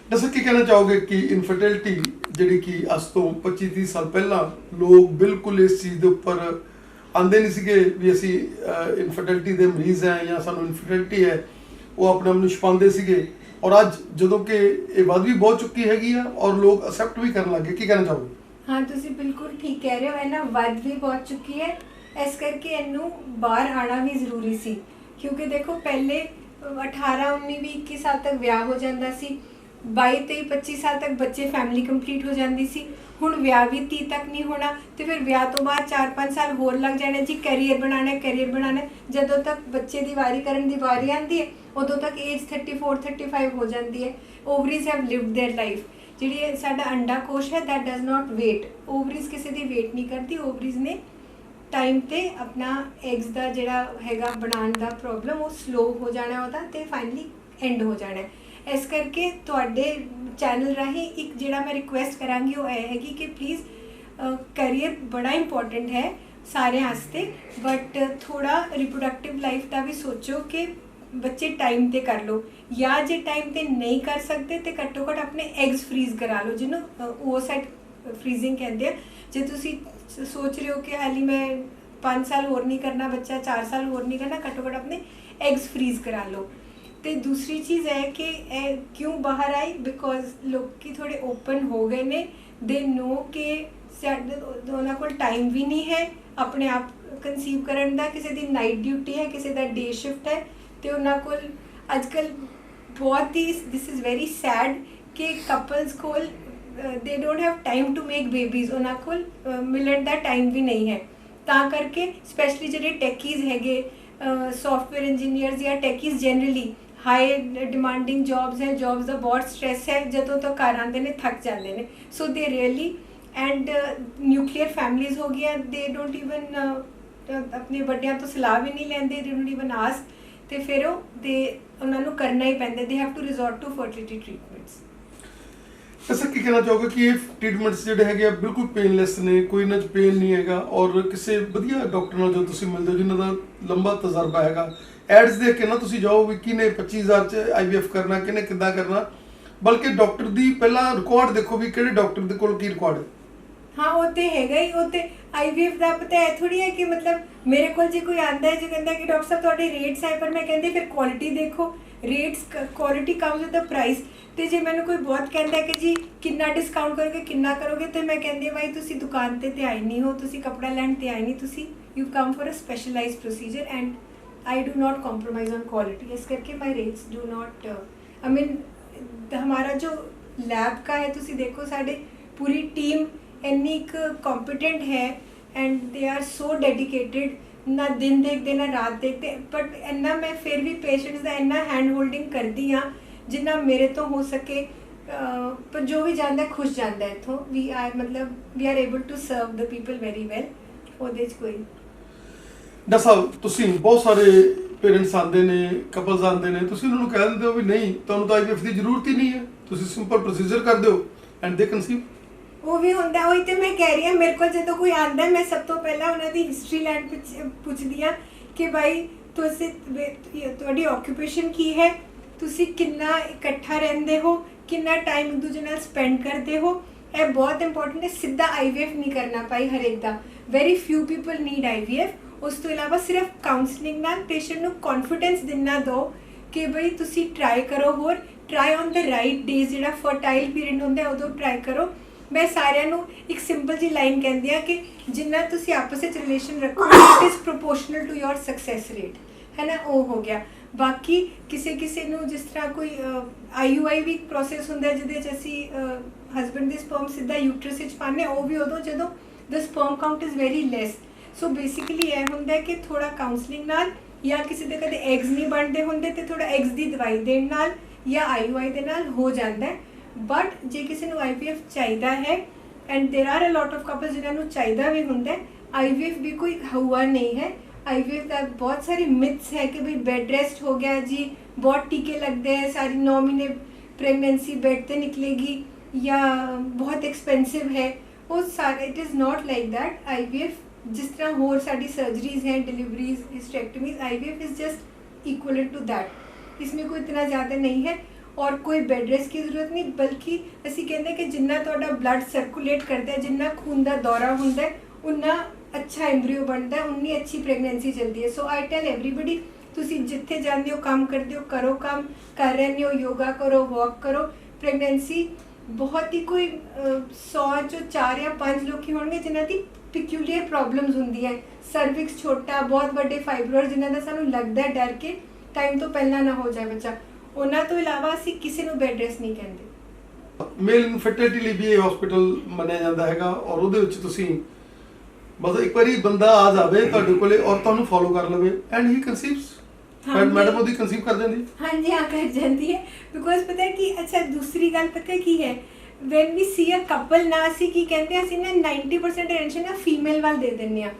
ਦੱਸੋ ਕੀ ਕਹਿਣਾ ਚਾਹੋਗੇ ਕਿ ਇਨਫਰਟਿਲਿਟੀ ਜਿਹੜੀ ਕਿ ਅੱਜ ਤੋਂ 25-30 ਸਾਲ ਪਹਿਲਾਂ ਲੋਕ ਬਿਲਕੁਲ ਇਸ ਚੀਜ਼ ਦੇ ਉੱਪਰ ਆਂਦੇ ਨਹੀਂ ਸੀਗੇ ਵੀ ਅਸੀਂ ਇਨਫਰਟਿਲਿਟੀ ਦੇ ਮਰੀਜ਼ ਹੈ ਜਾਂ ਸਾਨੂੰ ਇਨਫਰਟਿਲਿਟੀ ਹੈ, ਉਹ ਆਪਣੇ ਆਪ ਨੂੰ ਛੁਪਾਉਂਦੇ ਸੀਗੇ ਔਰ ਅੱਜ ਜਦੋਂ ਕਿ ਇਹ ਵੱਧ ਵੀ ਬਹੁਤ ਚੁੱਕੀ ਹੈਗੀ ਆ ਔਰ ਲੋਕ ਅਸੈਪਟ ਵੀ ਕਰਨ ਲੱਗੇ। ਕੀ ਕਹਿਣਾ ਚਾਹੋਗੇ? ਹਾਂ, ਤੁਸੀਂ ਬਿਲਕੁਲ ਠੀਕ ਕਹਿ ਰਹੇ ਹੋ। ਇਹਨਾਂ ਵੱਧ ਵੀ ਬਹੁਤ ਚੁੱਕੀ ਹੈ, ਇਸ ਕਰਕੇ ਇਹਨੂੰ ਬਾਹਰ ਆਣਾ ਵੀ ਜ਼ਰੂਰੀ ਸੀ, ਕਿਉਂਕਿ ਦੇਖੋ ਪਹਿਲੇ 18 19 20 21 ਸਾਲ ਤੱਕ ਵਿਆਹ ਹੋ ਜਾਂਦਾ ਸੀ, 22 23 25 ਸਾਲ ਤੱਕ ਬੱਚੇ ਫੈਮਿਲੀ ਕੰਪਲੀਟ ਹੋ ਜਾਂਦੀ ਸੀ। ਹੁਣ ਵਿਆਹ ਵੀ 30 ਤੱਕ ਨਹੀਂ ਹੋਣਾ ਤੇ ਫਿਰ ਵਿਆਹ ਤੋਂ ਬਾਅਦ 4-5 ਸਾਲ ਹੋਰ ਲੱਗ ਜਾਣੇ ਜੀ ਕੈਰੀਅਰ ਬਣਾਉਣਾ। ਜਦੋਂ ਤੱਕ ਬੱਚੇ ਦੀ ਵਾਰੀ ਕਰਨ ਦੀ ਵਾਰੀ ਆਉਂਦੀ ਹੈ ਉਦੋਂ ਤੱਕ ਏਜ 34 35 ਹੋ ਜਾਂਦੀ ਹੈ। ਓਵਰੀਜ਼ ਹੈਵ ਲਿਵਡ देयर ਲਾਈਫ। ਜਿਹੜੀ ਸਾਡਾ ਅੰਡਾ ਕੋਸ਼ ਹੈ दैट डज नॉट ਵੇਟ। ਓਵਰੀਜ਼ ਕਿਸੇ ਦੀ ਵੇਟ ਨਹੀਂ ਕਰਦੀ। ਓਵਰੀਜ਼ ਨੇ ਟਾਈਮ ਤੇ ਆਪਣਾ ਐਗਸ ਦਾ ਜਿਹੜਾ ਹੈਗਾ ਬਣਾਉਣ ਦਾ ਪ੍ਰੋਬਲਮ ਉਹ ਸਲੋ ਹੋ ਜਾਣਾ ਉਹਦਾ ਤੇ ਫਾਈਨਲੀ ਐਂਡ ਹੋ ਜਾਣਾ। ਇਸ ਕਰਕੇ ਤੁਹਾਡੇ ਚੈਨਲ ਰਾਹੀਂ ਇੱਕ ਜਿਹੜਾ ਮੈਂ ਰਿਕੁਐਸਟ ਕਰਾਂਗੀ ਉਹ ਇਹ ਹੈਗੀ ਕਿ ਪਲੀਜ਼ ਕੈਰੀਅਰ ਬੜਾ ਇੰਪੋਰਟੈਂਟ ਹੈ ਸਾਰਿਆਂ ਵਾਸਤੇ, ਬਟ ਥੋੜਾ ਰਿਪਰੋਡਕਟਿਵ ਲਾਈਫ ਦਾ ਵੀ ਸੋਚੋ ਕਿ ਬੱਚੇ ਟਾਈਮ ਤੇ ਕਰ ਲਓ, ਜਾਂ ਜੇ ਟਾਈਮ ਤੇ ਨਹੀਂ ਕਰ ਸਕਦੇ ਤੇ ਘੱਟੋ ਘੱਟ ਆਪਣੇ ਐਗਸ ਫਰੀਜ਼ ਕਰਾ ਲਓ, ਜਿਹਨੂੰ ਓਵਰਸਾਈਟ ਫਰੀਜ਼ਿੰਗ ਕਹਿੰਦੇ ਆ। ਜੇ ਤੁਸੀਂ ਸੋਚ ਰਹੇ ਹੋ ਕਿ ਹਾਲੀ ਮੈਂ 5 ਸਾਲ ਹੋਰ ਨਹੀਂ ਕਰਨਾ ਬੱਚਾ, 4 ਸਾਲ ਹੋਰ ਨਹੀਂ ਕਰਨਾ, ਘੱਟੋ ਘੱਟ ਆਪਣੇ ਐਗਸ ਫਰੀਜ਼ ਕਰਾ ਲਓ। ਤੇ ਦੂਸਰੀ ਚੀਜ਼ ਹੈ ਕਿ ਇਹ ਕਿਉਂ ਬਾਹਰ ਆਈ, ਬਿਕੋਜ਼ ਲੋਕੀ ਥੋੜੇ ਓਪਨ ਹੋ ਗਏ ਨੇ। ਦੇ ਨੋ ਕਿ ਸਾਡੇ ਉਹਨਾਂ ਕੋਲ ਟਾਈਮ ਵੀ ਨਹੀਂ ਹੈ ਆਪਣੇ ਆਪ ਕਨਸੀਵ ਕਰਨ ਦਾ, ਕਿਸੇ ਦੀ ਨਾਈਟ ਡਿਊਟੀ ਹੈ, ਕਿਸੇ ਦਾ ਡੇ ਸ਼ਿਫਟ ਹੈ ਤੇ ਉਹਨਾਂ ਕੋਲ ਅੱਜ ਕੱਲ੍ਹ ਬਹੁਤ ਹੀ ਦਿਸ ਇਜ਼ ਵੈਰੀ ਸੈਡ ਕਿ ਕਪਲਸ ਕੋਲ they don't have time to make babies. ਉਹਨਾਂ ਕੋਲ ਮਿਲਣ ਦਾ ਟਾਈਮ ਵੀ ਨਹੀਂ ਹੈ। ਤਾਂ ਕਰਕੇ ਸਪੈਸ਼ਲੀ ਜਿਹੜੇ ਟੈਕੀਜ਼ ਹੈਗੇ, ਸੌਫਟਵੇਅਰ ਇੰਜੀਨੀਅਰਸ ਜਾਂ ਟੈਕੀਜ਼ ਜਨਰਲੀ ਹਾਈ ਡਿਮਾਂਡਿੰਗ ਜੌਬਸ ਹੈ, ਜੌਬਸ ਦਾ ਬਹੁਤ ਸਟ੍ਰੈਸ ਹੈ, ਜਦੋਂ ਤੋਂ ਘਰ ਆਉਂਦੇ ਨੇ ਥੱਕ ਜਾਂਦੇ ਨੇ। ਸੋ ਦੇ ਰੀਅਲੀ ਐਂਡ ਨਿਊਕਲੀਅਰ ਫੈਮਲੀਜ਼ ਹੋ ਗਈਆਂ, ਦੇ ਡੋਂਟ ਈਵਨ ਆਪਣੇ ਵੱਡਿਆਂ ਤੋਂ ਸਲਾਹ ਵੀ ਨਹੀਂ ਲੈਂਦੇ, ਦੇ ਡੋਂਟ ਈਵਨ ਆਸਕ, ਤੇ ਫਿਰ ਉਹਨਾਂ ਨੂੰ ਕਰਨਾ ਹੀ ਪੈਂਦਾ। They have to resort to fertility treatments. ऐसा ਕੀ ਕਹਿਣਾ ਚਾਹੋਗੇ ਕਿ ਇਹ ਟ੍ਰੀਟਮੈਂਟਸ ਜਿਹੜੇ ਹੈਗੇ ਆ ਬਿਲਕੁਲ ਪੇਨਲੈਸ ਨੇ, ਕੋਈ ਇਹਨਾਂ 'ਚ ਪੇਨ ਨਹੀਂ ਹੈਗਾ, ਔਰ ਕਿਸੇ ਵਧੀਆ ਡਾਕਟਰ ਨਾਲ ਜੋ ਤੁਸੀਂ ਮਿਲਦੇ ਹੋ ਜਿਨ੍ਹਾਂ ਦਾ ਲੰਬਾ ਤਜਰਬਾ ਹੈਗਾ, ਐਡਸ ਦੇਖ ਕੇ ਨਾ ਤੁਸੀਂ ਜਾਓ ਵੀ ਕਿਹਨੇ 25,000 'ਚ IVF ਕਰਨਾ, ਕਿਹਨੇ ਕਿੱਦਾਂ ਕਰਨਾ, ਬਲਕਿ ਡਾਕਟਰ ਦੀ ਪਹਿਲਾਂ ਰਿਕਾਰਡ ਦੇਖੋ ਵੀ ਕਿਹੜੇ ਡਾਕਟਰ ਦੇ ਕੋਲ ਕੀ ਰਿਕਾਰਡ ਹੈ। हाँ वो तो हैगा ही। वो तो IVF का पता है थोड़ी है कि मतलब मेरे को जो कोई आता है जो कहता है कि डॉक्टर साहब थोड़े रेट्स है, पर मैं कहती फिर क्वालिटी देखो, rates quality comes with the price. तो जे मैंने कोई बहुत कहता है कि जी कितना डिस्काउंट करोगे कितना करोगे, तो मैं कहती भाई तुसी दुकान ते आए नहीं हो, तुसी कपड़ा लैन ते आए नहीं, तुसी you come for a specialize procedure and I do not compromise on quality. इस करके my rates do not I mean हमारा जो लैब का है तुसी देखो साढ़े पूरी टीम ਇੰਨੀ ਇੱਕ ਕੰਪੀਟੈਂਟ ਹੈ and they are so dedicated, ਨਾ ਦਿਨ ਦੇਖਦੇ ਨਾ ਰਾਤ ਦੇਖਦੇ, ਬਟ ਇੰਨਾ ਮੈਂ ਫਿਰ ਵੀ ਪੇਸ਼ੈਂਟਸ ਦਾ ਇੰਨਾ ਹੈਂਡ ਹੋਲਡਿੰਗ ਕਰਦੀ ਹਾਂ ਜਿੰਨਾ ਮੇਰੇ ਤੋਂ ਹੋ ਸਕੇ। ਪਰ ਜੋ ਵੀ ਜਾਂਦਾ ਖੁਸ਼ ਜਾਂਦਾ ਇੱਥੋਂ we are able to serve the people very well. ਉਹਦੇ 'ਚ ਕੋਈ ਡਾਕਟਰ ਸਾਹਿਬ ਤੁਸੀਂ ਬਹੁਤ ਸਾਰੇ ਪੇਰੈਂਟਸ ਆਉਂਦੇ ਨੇ, ਕਪਲਸ ਆਉਂਦੇ ਨੇ, ਤੁਸੀਂ ਉਹਨਾਂ ਨੂੰ ਕਹਿ ਦਿੰਦੇ ਹੋ ਵੀ ਨਹੀਂ ਤੁਹਾਨੂੰ ਤਾਂ IVF ਦੀ ਜ਼ਰੂਰਤ ਹੀ ਨਹੀਂ ਹੈ, ਤੁਸੀਂ ਸਿੰਪਲ ਪ੍ਰੋਸੀਜਰ ਕਰ ਦਿਓ ਐਂਡ ਦੇ ਕਨਸੀਵ। ਉਹ ਵੀ ਹੁੰਦਾ, ਉਹੀ ਤੇ ਮੈਂ ਕਹਿ ਰਹੀ ਹਾਂ। ਮੇਰੇ ਕੋਲ ਜਦੋਂ ਕੋਈ ਆਉਂਦਾ ਮੈਂ ਸਭ ਤੋਂ ਪਹਿਲਾਂ ਉਹਨਾਂ ਦੀ ਹਿਸਟਰੀ ਲੈਣ ਪੁੱਛਦੀ ਹਾਂ ਕਿ ਭਾਈ ਤੁਸੀਂ ਤੁਹਾਡੀ ਆਕਿਊਪੇਸ਼ਨ ਕੀ ਹੈ, ਤੁਸੀਂ ਕਿੰਨਾ ਇਕੱਠਾ ਰਹਿੰਦੇ ਹੋ, ਕਿੰਨਾ ਟਾਈਮ ਇੱਕ ਦੂਜੇ ਨਾਲ ਸਪੈਂਡ ਕਰਦੇ ਹੋ। ਇਹ ਬਹੁਤ ਇੰਪੋਰਟੈਂਟ ਹੈ। ਸਿੱਧਾ IVF ਨਹੀਂ ਕਰਨਾ ਭਾਈ ਹਰੇਕ ਦਾ, very few people need IVF। ਉਸ ਤੋਂ ਇਲਾਵਾ ਸਿਰਫ ਕਾਉਂਸਲਿੰਗ ਨਾਲ ਪੇਸ਼ੈਂਟ ਨੂੰ ਕੌਨਫੀਡੈਂਸ ਦੇਣਾ ਦਿਓ ਕਿ ਭਾਈ ਤੁਸੀਂ ਟਰਾਈ ਕਰੋ, ਹੋਰ try on the right days, ਜਿਹੜਾ ਫਰਟਾਈਲ ਪੀਰੀਅਡ ਹੁੰਦਾ ਉਦੋਂ ਟਰਾਈ ਕਰੋ। ਮੈਂ ਸਾਰਿਆਂ ਨੂੰ ਇੱਕ ਸਿੰਪਲ ਜੀ ਲਾਈਨ ਕਹਿੰਦੀ ਹਾਂ ਕਿ ਜਿੰਨਾ ਤੁਸੀਂ ਆਪਸ ਵਿੱਚ ਰਿਲੇਸ਼ਨ ਰੱਖੋਗੇ it is proportional to your success rate, ਹੈ ਨਾ। ਉਹ ਹੋ ਗਿਆ। ਬਾਕੀ ਕਿਸੇ ਨੂੰ ਜਿਸ ਤਰ੍ਹਾਂ ਕੋਈ IUI ਵੀ ਪ੍ਰੋਸੈਸ ਹੁੰਦਾ ਜਿਹਦੇ 'ਚ ਅਸੀਂ ਹਸਬੈਂਡ ਦੀ ਸਪਰਮ ਸਿੱਧਾ ਯੂਟਰਸ ਵਿੱਚ ਪਾਉਂਦੇ, ਉਹ ਵੀ ਉਦੋਂ ਜਦੋਂ the sperm count is very less. So basically ਇਹ ਹੁੰਦਾ ਕਿ ਥੋੜ੍ਹਾ ਕਾਉਂਸਲਿੰਗ ਨਾਲ ਜਾਂ ਕਿਸੇ ਦੇ ਕਦੇ ਐਗਸ ਨਹੀਂ ਬਣਦੇ ਹੁੰਦੇ ਤੇ ਥੋੜ੍ਹਾ ਐਗਸ ਦੀ ਦਵਾਈ ਦੇਣ ਨਾਲ ਜਾਂ IUI ਦੇ ਨਾਲ ਹੋ ਜਾਂਦਾ। ਬਟ ਜੇ ਕਿਸੇ ਨੂੰ IVF ਚਾਹੀਦਾ ਹੈ and there are a lot of couples ਜਿਨ੍ਹਾਂ ਨੂੰ ਚਾਹੀਦਾ ਵੀ ਹੁੰਦਾ, IVF ਵੀ ਕੋਈ ਹੁਆ ਨਹੀਂ ਹੈ। IVF ਦਾ ਬਹੁਤ ਸਾਰੀ ਮਿਥਸ ਹੈ ਕਿ ਵੀ ਬੈਡ ਰੈਸਟ ਹੋ ਗਿਆ ਜੀ, ਬਹੁਤ ਟੀਕੇ ਲੱਗਦੇ ਹੈ, ਸਾਰੀ 9 ਮਹੀਨੇ ਪ੍ਰੈਗਨੈਂਸੀ ਬੈਡ ਤੇ ਨਿਕਲੇਗੀ ਜਾਂ ਬਹੁਤ ਐਕਸਪੈਂਸਿਵ ਹੈ। ਉਹ ਸਾਰਾ it is not like that. IVF जिस तरह होर साड़ी सर्जरीज हैं, deliveries, hysterectomies, IVF is just equivalent to that. इसमें कोई इतना ज़्यादा नहीं है और कोई बेड रेस्ट की ज़रूरत नहीं, बल्कि असी कहते हैं कि जिन्ना तुहाडा ब्लड सर्कुलेट करता है, जिन्ना खून का दौरा होंदा है, उन्ना अच्छा एम्ब्रियो बनता है, उन्नी अच्छी प्रेगनेंसी चलती है। सो आई टेल एवरीबडी तुसी जिथे जाते हो काम करते हो, करो काम कर रहे हो, योगा करो, वॉक करो। प्रेगनेंसी बहुत ही कोई 100 चो 4 या 5 लोग ही होंगे जिन्हां दी पिक्यूलियर प्रॉब्लम्स होंदी है। सर्विक्स छोटा, बहुत बड़े फाइब्रोइड जिन्हां दा सानू लगदा है डर के ਟਾਈਮ ਤੋਂ ਪਹਿਲਾਂ ਨਾ ਹੋ ਜਾਏ ਬੱਚਾ। ਉਹਨਾਂ ਤੋਂ ਇਲਾਵਾ ਅਸੀਂ ਕਿਸੇ ਨੂੰ ਬੈੱਡ ਰੈਸਟ ਨਹੀਂ ਕਹਿੰਦੇ। ਮੇਲ ਇਨਫਰਟੀਲਿਟੀ ਲਈ ਵੀ ਇਹ ਹਸਪੀਟਲ ਮੰਨਿਆ ਜਾਂਦਾ ਹੈਗਾ, ਔਰ ਉਹਦੇ ਵਿੱਚ ਤੁਸੀਂ ਬਸ ਇੱਕ ਵਾਰੀ ਬੰਦਾ ਆ ਜਾਵੇ ਤੁਹਾਡੇ ਕੋਲੇ ਔਰ ਤੁਹਾਨੂੰ ਫੋਲੋ ਕਰ ਲਵੇ ਐਂਡ ਹੀ ਕਨਸੀਵਸ। ਮੈਡਮ ਉਹਦੀ ਕਨਸੀਵ ਕਰ ਦਿੰਦੀ? ਹਾਂਜੀ ਹਾਂ, ਕਰ ਜਾਂਦੀ ਹੈ। ਬਿਕੋਜ਼ ਪਤਾ ਹੈ ਕਿ ਅੱਛਾ ਦੂਸਰੀ ਗੱਲ ਪਤਾ ਕੀ ਹੈ, ਵੈਨ ਵੀ ਸੀ ਅ ਕਪਲ ਨਾ ਅਸੀਂ ਕੀ ਕਹਿੰਦੇ ਹਾਂ, ਅਸੀਂ ਨਾ 90% ਅਟੈਂਸ਼ਨ ਨਾ ਫੀਮੇਲ ਵੱਲ ਦੇ ਦਿੰਦੇ ਹਾਂ।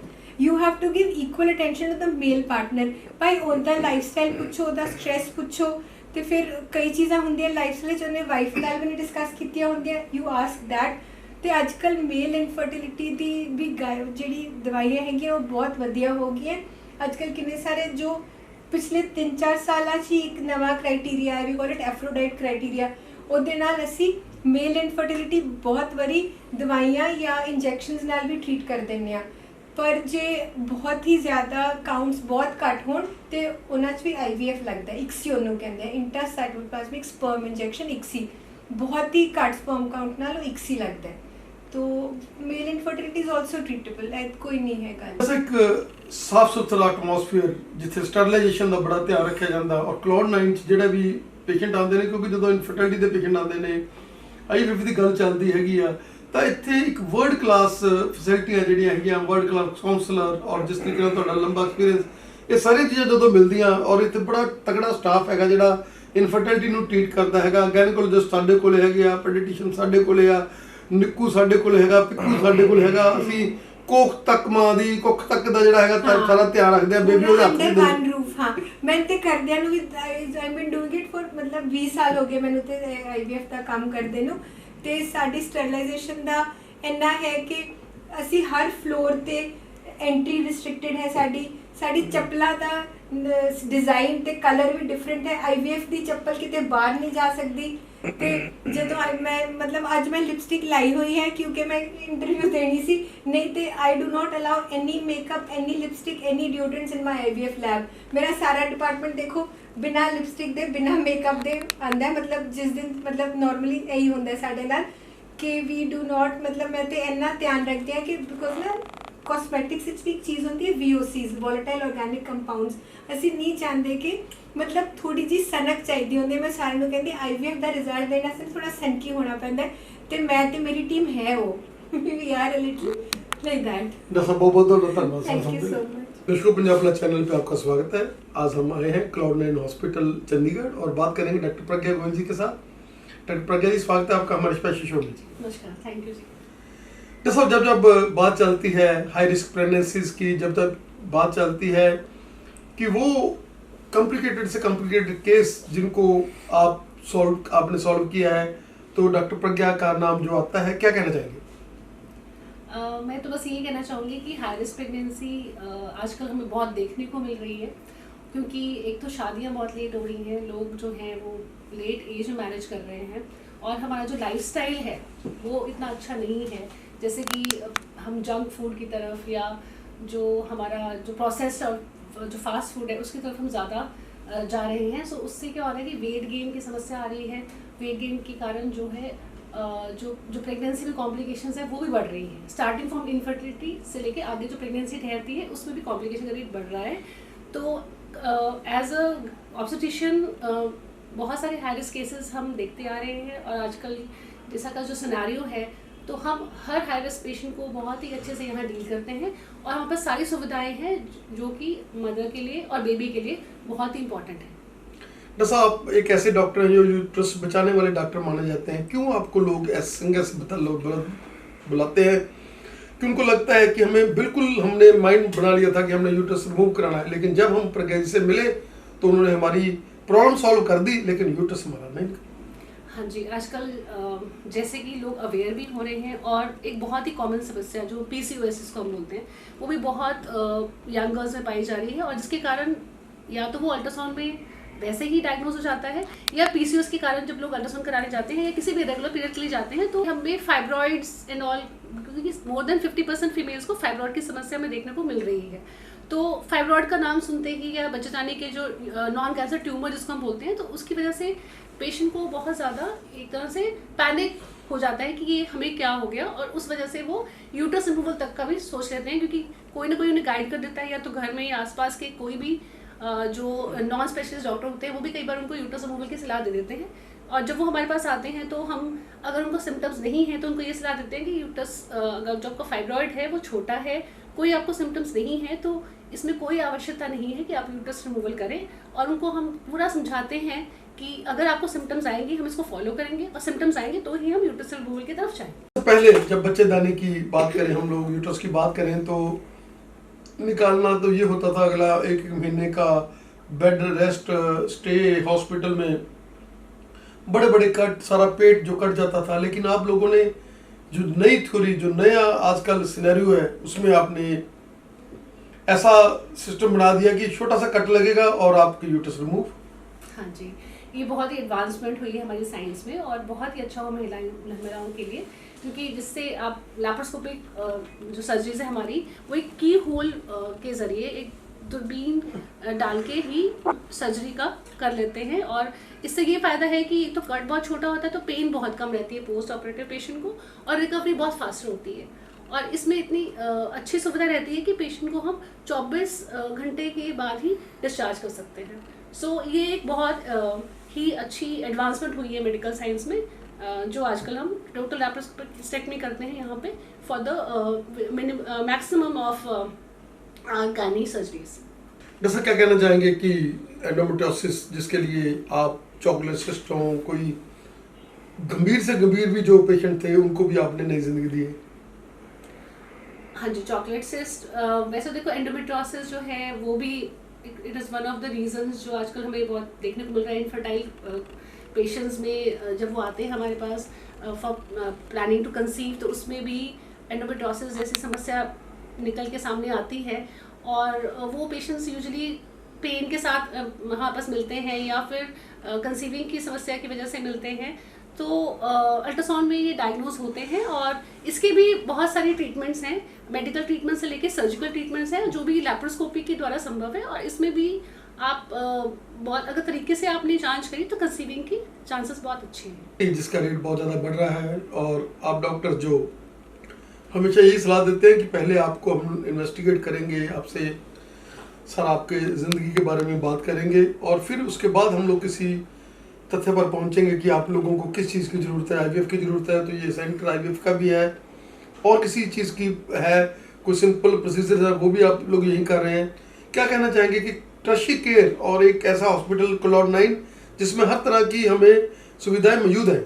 You have to give equal attention to the male partner. ਭਾਈ ਉਹਦਾ ਲਾਈਫ ਸਟਾਈਲ ਪੁੱਛੋ, ਉਹਦਾ ਸਟ੍ਰੈਸ ਪੁੱਛੋ, ਤੇ ਫਿਰ ਕਈ ਚੀਜ਼ਾਂ ਹੁੰਦੀਆਂ ਲਾਈਫ ਸਟਾਈਲ 'ਚ ਉਹਨੇ ਵਾਈਫ ਨਾਲ ਵੀ ਨਹੀਂ ਡਿਸਕਸ ਕੀਤੀਆਂ ਹੁੰਦੀਆਂ, ਯੂ ਆਸਕ ਦੈਟ। ਤੇ ਅੱਜ ਕੱਲ੍ਹ ਮੇਲ ਇਨਫਰਟੀਲਿਟੀ ਦੀ ਵੀ ਜਿਹੜੀ ਦਵਾਈਆਂ ਹੈਗੀਆਂ ਉਹ ਬਹੁਤ ਵਧੀਆ ਹੋ ਗਈਆਂ। ਅੱਜ ਕੱਲ੍ਹ ਕਿੰਨੇ ਸਾਰੇ ਜੋ ਪਿਛਲੇ 3-4 ਸਾਲਾਂ 'ਚ ਹੀ ਇੱਕ ਨਵਾਂ ਕ੍ਰਾਈਟੀਰੀਆ ਹੈ, ਵੀ ਕਾਲ ਇਟ ਐਫਰੋਡਾਈਟ ਕ੍ਰਾਈਟੀਰੀਆ। ਉਹਦੇ ਨਾਲ ਅਸੀਂ ਮੇਲ ਇਨਫਰਟੀਲਿਟੀ ਬਹੁਤ ਵਾਰੀ ਦਵਾਈਆਂ ਜਾਂ ਇੰਜੈਕਸ਼ਨਸ ਨਾਲ ਵੀ ਟਰੀਟ ਕਰ ਦਿੰਦੇ ਹਾਂ। ਪਰ ਜੇ ਬਹੁਤ ਹੀ ਜ਼ਿਆਦਾ ਕਾਊਂਟਸ ਬਹੁਤ ਘੱਟ ਹੋਣ ਤੇ ਉਹਨਾਂ 'ਚ ਵੀ IVF ਲੱਗਦਾ। ਇਕਸੀ ਉਹਨੂੰ ਕਹਿੰਦੇ ਆ, ਇੰਟਰਾਸਾਈਟੋਪਲਾਜ਼ਮਿਕ ਸਪਰਮ ਇੰਜੈਕਸ਼ਨ ਇਕਸੀ। ਬਹੁਤ ਹੀ ਘੱਟ ਸਪਰਮ ਕਾਊਂਟ ਨਾਲ ਉਹ ਇਕਸੀ ਲੱਗਦਾ ਹੈ। तो male infertility is also treatable, कोई नहीं है गल। बस एक साफ सुथरा एटमोसफेयर जिथे स्टरलाइजेशन का बड़ा ध्यान रखा जाता और क्लाउड9 ਜਿਹੜੇ ਵੀ ਪੇਸ਼ੈਂਟ ਆਉਂਦੇ ਨੇ, ਕਿਉਂਕਿ ਜਦੋਂ ਇਨਫਰਟੀਲਿਟੀ ਦੇ ਪੇਸ਼ੈਂਟ ਆਉਂਦੇ ਨੇ IVF ਦੀ ਗੱਲ ਚੱਲਦੀ ਹੈਗੀ ਆ, ਤਾਂ ਇੱਥੇ ਇੱਕ ਵਰਲਡ ਕਲਾਸ ਫੈਸਿਲਿਟੀਆਂ ਜਿਹੜੀਆਂ ਹੈਗੀਆਂ, ਵਰਲਡ ਕਲਾਸ ਕਾਉਂਸਲਰ ਔਰ ਜਿਸ ਤਰੀਕੇ ਨਾਲ ਤੁਹਾਡਾ ਲੰਬਾ ਐਕਸਪੀਰੀਅੰਸ, ਇਹ ਸਾਰੀਆਂ ਚੀਜ਼ਾਂ ਜਦੋਂ ਮਿਲਦੀਆਂ ਔਰ ਇੱਥੇ ਬੜਾ ਤਗੜਾ ਸਟਾਫ ਹੈਗਾ ਜਿਹੜਾ ਇਨਫਰਟੀਲਿਟੀ ਨੂੰ ਟ੍ਰੀਟ ਕਰਦਾ ਹੈਗਾ। ਗਾਇਨੋਕੋਲੋਜਿਸਟ ਸਾਡੇ ਕੋਲੇ ਹੈਗੇ ਆ, ਪੈਡੀਟੀਸ਼ੀਅਨ ਸਾਡੇ ਕੋਲੇ ਆ, ਨਿੱਕੂ ਸਾਡੇ ਕੋਲ ਹੈਗਾ, ਪਿੱਕੂ ਸਾਡੇ ਕੋਲ ਹੈਗਾ। ਅਸੀਂ ਕੋਖ ਤੱਕ ਮਾਂ ਦੀ ਕੁੱਖ ਤੱਕ ਦਾ ਜਿਹੜਾ ਹੈਗਾ ਸਾਰਾ ਧਿਆਨ ਰੱਖਦੇ ਆ। ਬੇਬੀ ਉਹਦੇ ਹੱਥ ਦੇ ਵਨ ਰੂਫ। ਹਾਂ, ਮੈਂ ਤੇ ਕਰਦਿਆਂ ਨੂੰ ਵੀ ਆਈ ਬੀਨ ਡੂਇੰਗ ਇਟ ਫॉर ਮਤਲਬ 20 ਸਾਲ ਹੋ ਗਏ ਮੈਨੂੰ ਤੇ IVF ਦਾ ਕੰਮ ਕਰਦੇ ਨੂੰ। ਤੇ ਸਾਡੀ ਸਟਰਲਾਈਜੇਸ਼ਨ ਦਾ ਇੰਨਾ ਹੈ ਕਿ ਅਸੀਂ ਹਰ ਫਲੋਰ ਤੇ ਐਂਟਰੀ ਰਿਸਟ੍ਰਿਕਟਡ ਹੈ। ਸਾਡੀ ਚੱਪਲਾਂ ਦਾ ਡਿਜ਼ਾਈਨ ਤੇ ਕਲਰ ਵੀ ਡਿਫਰੈਂਟ ਹੈ। IVF ਦੀ ਚੱਪਲ ਕਿਤੇ ਬਾਹਰ ਨਹੀਂ ਜਾ ਸਕਦੀ। ਤੇ ਜਦੋਂ ਮੈਂ ਮਤਲਬ ਅੱਜ ਮੈਂ ਲਿਪਸਟਿਕ ਲਾਈ ਹੋਈ ਹੈ ਕਿਉਂਕਿ ਮੈਂ ਇੰਟਰਵਿਊ ਦੇਣੀ ਸੀ, ਨਹੀਂ ਤੇ I do not allow any makeup, any lipstick, any deodorants in my IVF lab. ਮੇਰਾ ਸਾਰਾ ਡਿਪਾਰਟਮੈਂਟ ਦੇਖੋ ਬਿਨਾਂ ਲਿਪਸਟਿਕ ਦੇ, ਬਿਨਾਂ ਮੇਕਅਪ ਦੇ ਆਉਂਦਾ। ਮਤਲਬ ਜਿਸ ਦਿਨ ਮਤਲਬ ਨੋਰਮਲੀ ਇਹੀ ਹੁੰਦਾ ਸਾਡੇ ਨਾਲ ਕਿ ਵੀ ਡੂ ਨਾਟ, ਮਤਲਬ ਮੈਂ ਤੇ ਇੰਨਾ ਧਿਆਨ ਰੱਖਦੀ ਹਾਂ ਕਿ ਬਿਕੋਜ਼ ਨਾ ਕੌਸਮੈਟਿਕਸ ਵਿੱਚ ਵੀ ਇੱਕ ਚੀਜ਼ ਹੁੰਦੀ ਹੈ VOCs, ਵੋਲੇਟਾਈਲ ਆਰਗੈਨਿਕ ਕੰਪਾਊਂਡਸ। ਅਸੀਂ ਨਹੀਂ ਚਾਹੁੰਦੇ ਕਿ ਮਤਲਬ ਥੋੜੀ ਜੀ ਸਨਕ ਚਾਹੀਦੀ ਹੁੰਦੀ। ਮੈਂ ਸਾਰਿਆਂ ਨੂੰ ਕਹਿੰਦੀ IVF ਦਾ ਰਿਜ਼ਲਟ ਦੇਣਾ ਸਿਰਫ ਥੋੜਾ ਸਨਕੀ ਹੋਣਾ ਪੈਂਦਾ ਤੇ ਮੈਂ ਤੇ ਮੇਰੀ ਟੀਮ ਹੈ ਉਹ ਵੀ are a little like that. दसा बहुत बहुत धन्यवाद। Thank you so much. दर्शकों, पंजाब प्लस चैनल पे आपका स्वागत है। आज हम आए हैं क्लाउड9 हॉस्पिटल चंडीगढ़ और बात करेंगे डॉक्टर प्रज्ञा गोविंद जी के साथ। डॉक्टर प्रज्ञा जी, स्वागत है आपका हमारे स्पेशल शो में। नमस्कार, थैंक यू जी। डॉक्टर साहब, जब बात चलती है हाई रिस्क प्रेगनेंसीज की, जब तक बात चलती है कि वो कॉम्प्लिकेटेड से कॉम्प्लिकेटेड केस जिनको आपने सॉल्व किया है, तो डॉक्टर प्रज्ञा का नाम जो आता है, क्या कहना चाहेंगे? मैं तो बस यही कहना चाहूँगी कि हाई रिस्क प्रेगनेंसी आजकल हमें बहुत देखने को मिल रही है, क्योंकि एक तो शादियाँ बहुत लेट हो रही हैं, लोग जो हैं वो लेट एज में मैरिज कर रहे हैं, और हमारा जो लाइफस्टाइल है वो इतना अच्छा नहीं है। जैसे कि हम जंक फूड की तरफ या जो हमारा जो प्रोसेस्ड और जो फास्ट फूड है उसकी तरफ हम ज़्यादा जा रहे हैं। सो उससे क्या हो रहा है कि वेट गेन की समस्या आ रही है। वेट गेन के कारण जो है जो प्रेगनेंसी में कॉम्प्लिकेशंस है वो भी बढ़ रही हैं। स्टार्टिंग फ्रॉम इनफर्टिलिटी से लेके आगे जो प्रेगनेंसी ठहरती है उसमें भी कॉम्प्लिकेशन का रेट बढ़ रहा है। तो एज अ ऑब्स्टेट्रिशियन बहुत सारे हाई रिस्क केसेस हम देखते आ रहे हैं, और आजकल जैसा का जो सिनेरियो है तो हम हर हाई रिस्क पेशेंट को बहुत ही अच्छे से यहाँ डील करते हैं, और हमारे पास सारी सुविधाएं हैं जो कि मदर के लिए और बेबी के लिए बहुत ही इंपॉर्टेंट है। डॉक्टर साहब, एक ऐसे डॉक्टर हैं जो यूट्रस बचाने वाले डॉक्टर माने जाते हैं, क्यों आपको लोग लोग बुलाते हैं कि उनको लगता है कि हमें बिल्कुल, हमने माइंड बना लिया था कि हमने यूट्रस रिमूव कराना है, लेकिन जब हम प्रज्ञा जी से मिले तो उन्होंने हमारी प्रॉब्लम सॉल्व कर दी, लेकिन यूट्रस हमारा नहीं। हाँ जी, आजकल जैसे कि लोग अवेयर भी हो रहे हैं, और एक बहुत ही कॉमन समस्या जो PCOS जिसको हम बोलते हैं वो भी बहुत यंग गर्ल्स में पाई जा रही है, और जिसके कारण या तो वो अल्ट्रासाउंड में वैसे ही डायग्नोज हो जाता है, या PCOS के कारण जब लोग अल्ट्रासाउंड कराने जाते हैं या किसी भी रेगुलर पीरियड के लिए जाते हैं तो हमें फाइब्रॉइड्स एंड ऑल, क्योंकि मोर देन 50% फीमेल्स को फाइब्रॉइड की समस्या में देखने को मिल रही है। तो फाइब्रॉइड का नाम सुनते ही या बच्चे जाने के जो नॉन कैंसर ट्यूमर जिसको हम बोलते हैं, तो उसकी वजह से पेशेंट को बहुत ज़्यादा एक तरह से पैनिक हो जाता है कि ये हमें क्या हो गया, और उस वजह से वो यूट्रस रिमूवल तक का भी सोच लेते हैं, क्योंकि कोई ना कोई उन्हें गाइड कर देता है, या तो घर में या आसपास के कोई भी जो नॉन स्पेशलिस्ट डॉक्टर होते हैं वो भी कई बार उनको यूट्रस रिमूवल की सलाह दे देते हैं। और जब वो हमारे पास आते हैं तो हम अगर उनको सिम्टम्स नहीं हैं तो उनको ये सलाह देते हैं कि यूट्रस अगर जो आपका फाइब्रॉइड है वो छोटा है, कोई आपको सिम्टम्स नहीं है, तो इसमें कोई आवश्यकता नहीं है कि आप यूट्रस रिमूवल करें। और उनको हम पूरा समझाते हैं कि अगर आपको सिम्टम्स आएंगे हम इसको फॉलो करेंगे, और सिम्टम्स आएंगे तो ही हम यूट्रस रिमूवल की तरफ जाएंगे। पहले जब बच्चेदानी की बात करें, हम लोग यूट्रस की बात करें तो निकालना तो ये होता था अगला 1 महीने का बेड रेस्ट स्टे हॉस्पिटल में, बड़े बड़े कट, सारा पेट जो कट जाता था। लेकिन आप लोगों ने जो नई थ्योरी, जो नया आजकल सिनेरियो है, उसमें आपने ऐसा सिस्टम बना दिया कि छोटा सा कट लगेगा और आपकी यूट्रस रिमूव। हाँ जी, ये बहुत ही एडवांसमेंट हुई है हमारी साइंस में और बहुत ही अच्छा हुआ महिलाओं के लिए, क्योंकि जिससे आप लैप्रोस्कोपिक जो सर्जरीज है हमारी वो एक की होल के ज़रिए एक दूरबीन डाल के ही सर्जरी का कर लेते हैं। और इससे ये फ़ायदा है कि तो कट बहुत छोटा होता है तो पेन बहुत कम रहती है पोस्ट ऑपरेटिव पेशेंट को, और रिकवरी बहुत फास्ट होती है। और इसमें इतनी अच्छी सुविधा रहती है कि पेशेंट को हम 24 घंटे के बाद ही डिस्चार्ज कर सकते हैं। सो ये एक बहुत ही अच्छी एडवांसमेंट हुई है मेडिकल साइंस में, जो आजकल हम टोटल लैप्रोस्कोपिस्टेक्टमी करते हैं यहाँ पे for the maximum of gynae surgeries. जैसा क्या कहना चाहेंगे कि एंडोमेट्रियोसिस जिसके लिए आप चॉकलेट सिस्ट हों, कोई गंभीर से गंभीर भी जो पेशेंट थे उनको भी आपने नई जिंदगी दी है? हाँ जी, चॉकलेट सिस्ट वैसे देखो एंडोमेट्रियोसिस जो है वो भी it is one of the reasons जो आजकल हमें बहुत देखने को मिल रहा है इनफर्टाइल पेशेंट्स में। जब वो आते हैं हमारे पास फॉर प्लानिंग टू कंसीव, तो उसमें भी एंडोमेट्रियोसिस जैसी समस्या निकल के सामने आती है। और वो पेशेंट्स यूजुअली पेन के साथ वहाँ पास मिलते हैं या फिर कंसीविंग की समस्या की वजह से मिलते हैं। तो अल्ट्रासाउंड में ये डायग्नोज होते हैं और इसके भी बहुत सारी ट्रीटमेंट्स हैं, मेडिकल ट्रीटमेंट से लेके सर्जिकल ट्रीटमेंट्स हैं जो भी लैप्रोस्कोपी के द्वारा संभव है। और इसमें भी आप बहुत अगर तरीके से आपने जांच करी तो कंसीविंग की चांसेस बहुत अच्छे हैं। जिसका रेट बहुत ज़्यादा बढ़ रहा है और आप डॉक्टर जो हमेशा यही सलाह देते हैं कि पहले आपको हम इन्वेस्टिगेट करेंगे, आपसे सर आपके ज़िंदगी के बारे में बात करेंगे और फिर उसके बाद हम लोग किसी तथ्य पर पहुंचेंगे कि आप लोगों को किस चीज़ की ज़रूरत है। आईवीएफ की ज़रूरत है तो ये सेंटर आईवीएफ का भी है, और किसी चीज़ की है कोई सिंपल प्रोसीजर है वो भी आप लोग यही कर रहे हैं। क्या कहना चाहेंगे कि टर्शियरी केयर और एक ऐसा हॉस्पिटल क्लाउड9 जिसमें हर तरह की हमें सुविधाएं मौजूद हैं?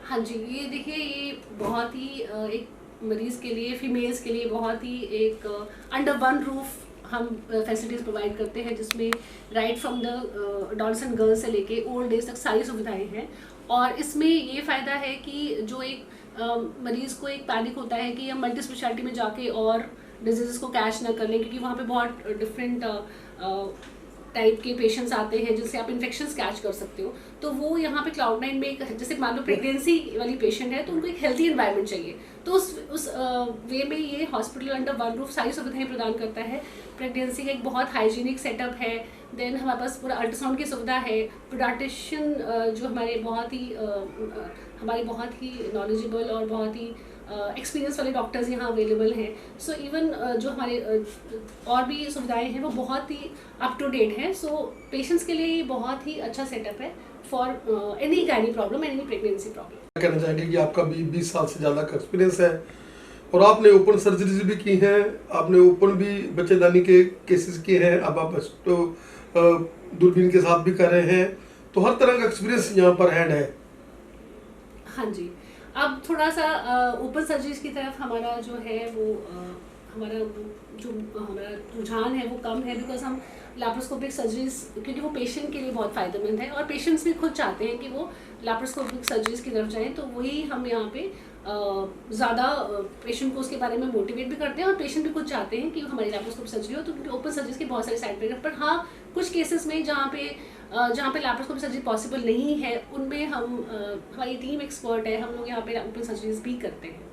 हाँ जी, ये देखिए ये बहुत ही एक मरीज़ के लिए, फीमेल्स के लिए बहुत ही एक अंडर वन रूफ हम फैसिलिटीज़ प्रोवाइड करते हैं, जिसमें right from the adults and girls से लेके ओल्ड एज तक सारी सुविधाएं हैं। और इसमें ये फ़ायदा है कि जो एक मरीज़ को एक पैनिक होता है कि हम मल्टी स्पेशलिटी में जाके और डिजीज़ को कैच ना कर लें, क्योंकि वहाँ पे बहुत डिफरेंट टाइप के पेशेंट्स आते हैं जिनसे आप इन्फेक्शंस कैच कर सकते हो। तो वो यहाँ पे क्लाउड9 में एक, जैसे मान लो प्रेगनेंसी वाली पेशेंट है तो उनको एक हेल्थी एनवायरनमेंट चाहिए, तो उस वे में ये हॉस्पिटल अंडर वन रूफ सारी सुविधाएं प्रदान करता है। प्रेगनेंसी का एक बहुत हाइजीनिक सेटअप है, देन हमारे पास पूरा अल्ट्रासाउंड की सुविधा है, पीडियाट्रिशियन जो हमारे बहुत ही नॉलेजेबल और बहुत ही एक्सपीरियंस वाले डॉक्टर्स यहाँ अवेलेबल हैं। सो इवन जो हमारे और भी सुविधाएं हैं वो बहुत ही अप टू डेट हैं। सो पेशेंट्स के लिए ये बहुत ही अच्छा सेटअप है for any gynae problem, any pregnancy problem. कहना चाहेंगे कि आपका भी 20 साल से ज़्यादा का एक्सपीरियंस है और आपने ओपन सर्जरीज भी की हैं, आपने ओपन भी बच्चेदानी के केसेस किए हैं, अब आप तो दूरबीन के साथ भी कर रहे हैं, तो हर तरह का एक्सपीरियंस यहाँ पर हैंड है। हाँ जी, अब थोड़ा सा ओपन सर्जरीज की तरफ हमारा जो है वो हमारा रुझान है वो कम है, बिकॉज हम लैप्रोस्कोपिक सर्जरीज, क्योंकि वो पेशेंट के लिए बहुत फ़ायदेमंद है और पेशेंट्स भी खुद चाहते हैं कि वो लैप्रोस्कोपिक सर्जरीज की तरफ जाएं, तो वही हम यहाँ पे ज़्यादा पेशेंट को उसके बारे में मोटिवेट भी करते हैं और पेशेंट भी खुद चाहते हैं कि हमारी लैप्रोस्कोपिक सर्जरी हो। तो क्योंकि ओपन सर्जरीज के बहुत सारे साइड इफेक्ट, पर हाँ कुछ केसेस में जहाँ पे लैप्रोस्कोपिक सर्जरी पॉसिबल नहीं है उनमें हमारी टीम एक्सपर्ट है, हम लोग यहाँ पे ओपन सर्जरीज भी करते हैं।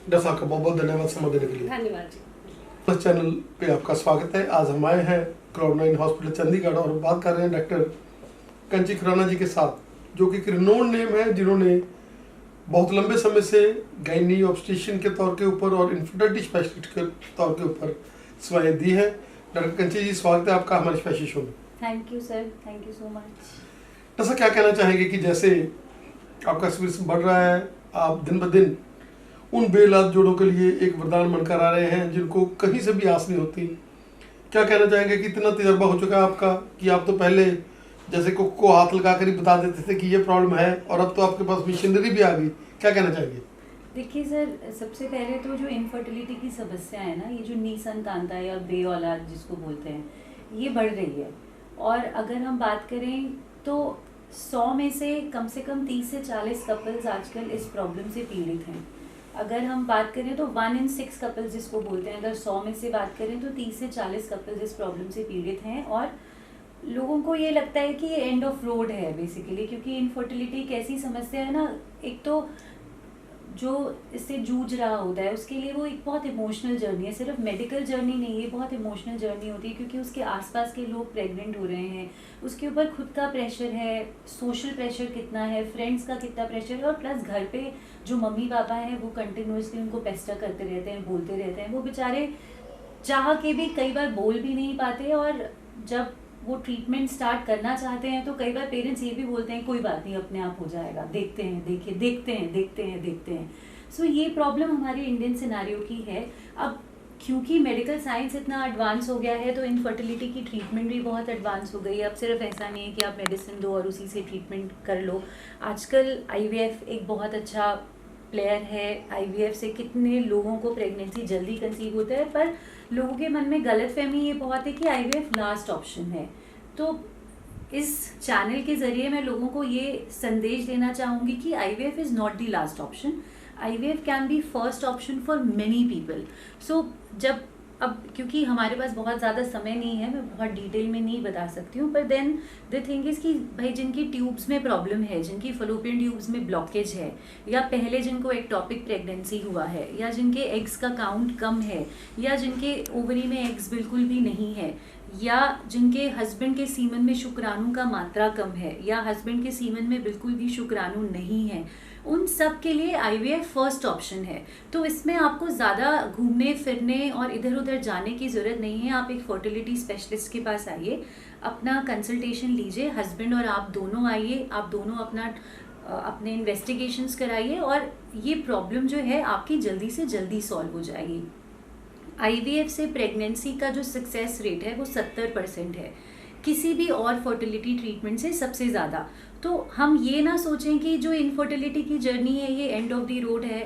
डॉक्टर आपका बहुत बहुत धन्यवाद समय देने के लिए। धन्यवाद जी। इस चैनल पे आपका स्वागत है। आज हम आए हैं क्लाउड9 हॉस्पिटल चंडीगढ़ और बात कर रहे हैं डॉक्टर कंची खुराना जी के साथ, जो कि एक रिनोन नेम है, जिन्होंने बहुत लंबे समय से गायनी ऑब्स्टेट्रिशियन के तौर के ऊपर और इन्फर्टिलिटी स्पेशलिस्ट के तौर के ऊपर सेवाएं दी है। डॉक्टर कंची जी, स्वागत है आपका हमारे स्पेशल शो में। Thank you sir, thank you so much. ऐसा क्या कहना चाहेंगे कि जैसे आपका एक्सपीरियंस बढ़ रहा है, आप दिन ब दिन उन बेऔलाद जोड़ों के लिए एक वरदान बनकर आ रहे हैं जिनको कहीं से भी आस नहीं होती, क्या कहना चाहेंगे कि इतना तजर्बा हो चुका है आपका कि आप तो पहले जैसे को हाथ लगा कर ही बता देते थे कि ये प्रॉब्लम है, और अब तो आपके पास मशीनरी भी आ गई, क्या कहना चाहेंगे? देखिए सर, सबसे पहले तो जो इनफर्टिलिटी की समस्या है ना, ये जो निसंतानता या बे औलाद जिसको बोलते हैं, ये बढ़ रही है। और अगर हम बात करें तो 100 में से कम 30 से 40 कपल्स आजकल इस प्रॉब्लम से पीड़ित हैं। अगर हम बात करें तो 1 in 6 कपल्स जिसको बोलते हैं, अगर 100 में से बात करें तो 30 से 40 कपल्स इस प्रॉब्लम से पीड़ित हैं। और लोगों को ये लगता है कि ये एंड ऑफ रोड है बेसिकली, क्योंकि इनफर्टिलिटी एक ऐसी समस्या है ना, एक तो जो इससे जूझ रहा होता है उसके लिए वो एक बहुत इमोशनल जर्नी है, सिर्फ मेडिकल जर्नी नहीं है, बहुत इमोशनल जर्नी होती है, क्योंकि उसके आसपास के लोग प्रेग्नेंट हो रहे हैं, उसके ऊपर खुद का प्रेशर है, सोशल प्रेशर कितना है, फ्रेंड्स का कितना प्रेशर है, और प्लस घर पे जो मम्मी पापा हैं वो कंटिन्यूसली उनको पेस्टर करते रहते हैं, बोलते रहते हैं। वो बेचारे चाह के भी कई बार बोल भी नहीं पाते, और जब वो ट्रीटमेंट स्टार्ट करना चाहते हैं तो कई बार पेरेंट्स ये भी बोलते हैं कोई बात नहीं, अपने आप हो जाएगा, देखते हैं, देखते हैं। सो ये प्रॉब्लम हमारे इंडियन सिनारियो की है। अब क्योंकि मेडिकल साइंस इतना एडवांस हो गया है तो इनफर्टिलिटी की ट्रीटमेंट भी बहुत एडवांस हो गई है। अब सिर्फ ऐसा नहीं है कि आप मेडिसिन दो और उसी से ट्रीटमेंट कर लो। आजकल IVF एक बहुत अच्छा प्लेयर है। IVF से कितने लोगों को प्रेगनेंसी जल्दी कंसीव होता है, पर लोगों के मन में गलतफहमी ये बहुत है कि IVF लास्ट ऑप्शन है। तो इस चैनल के ज़रिए मैं लोगों को ये संदेश देना चाहूँगी कि IVF is not the last option. IVF can be first option for many people. So जब अब क्योंकि हमारे पास बहुत ज़्यादा समय नहीं है, मैं बहुत डिटेल में नहीं बता सकती हूँ, पर देन द थिंग इज़ कि भाई जिनकी ट्यूब्स में प्रॉब्लम है, जिनकी फलोपियन ट्यूब्स में ब्लॉकेज है, या पहले जिनको एक्टोपिक प्रेगनेंसी हुआ है, या जिनके एग्स का काउंट कम है, या जिनके ओवरी में एग्स बिल्कुल भी नहीं है, या जिनके हस्बैंड के सीमन में शुक्राणु का मात्रा कम है, या हस्बैंड के सीमन में बिल्कुल भी शुक्राणु नहीं है, उन सब के लिए IVF फर्स्ट ऑप्शन है। तो इसमें आपको ज़्यादा घूमने फिरने और इधर उधर जाने की ज़रूरत नहीं है। आप एक फर्टिलिटी स्पेशलिस्ट के पास आइए, अपना कंसल्टेशन लीजिए, हस्बैंड और आप दोनों आइए, आप दोनों अपने इन्वेस्टिगेशंस कराइए, और ये प्रॉब्लम जो है आपकी जल्दी से जल्दी सॉल्व हो जाएगी। IVF से प्रेगनेंसी का जो सक्सेस रेट है वो 70% है, किसी भी और फर्टिलिटी ट्रीटमेंट से सबसे ज़्यादा। तो हम ये ना सोचें कि जो इनफर्टिलिटी की जर्नी है ये एंड ऑफ द रोड है।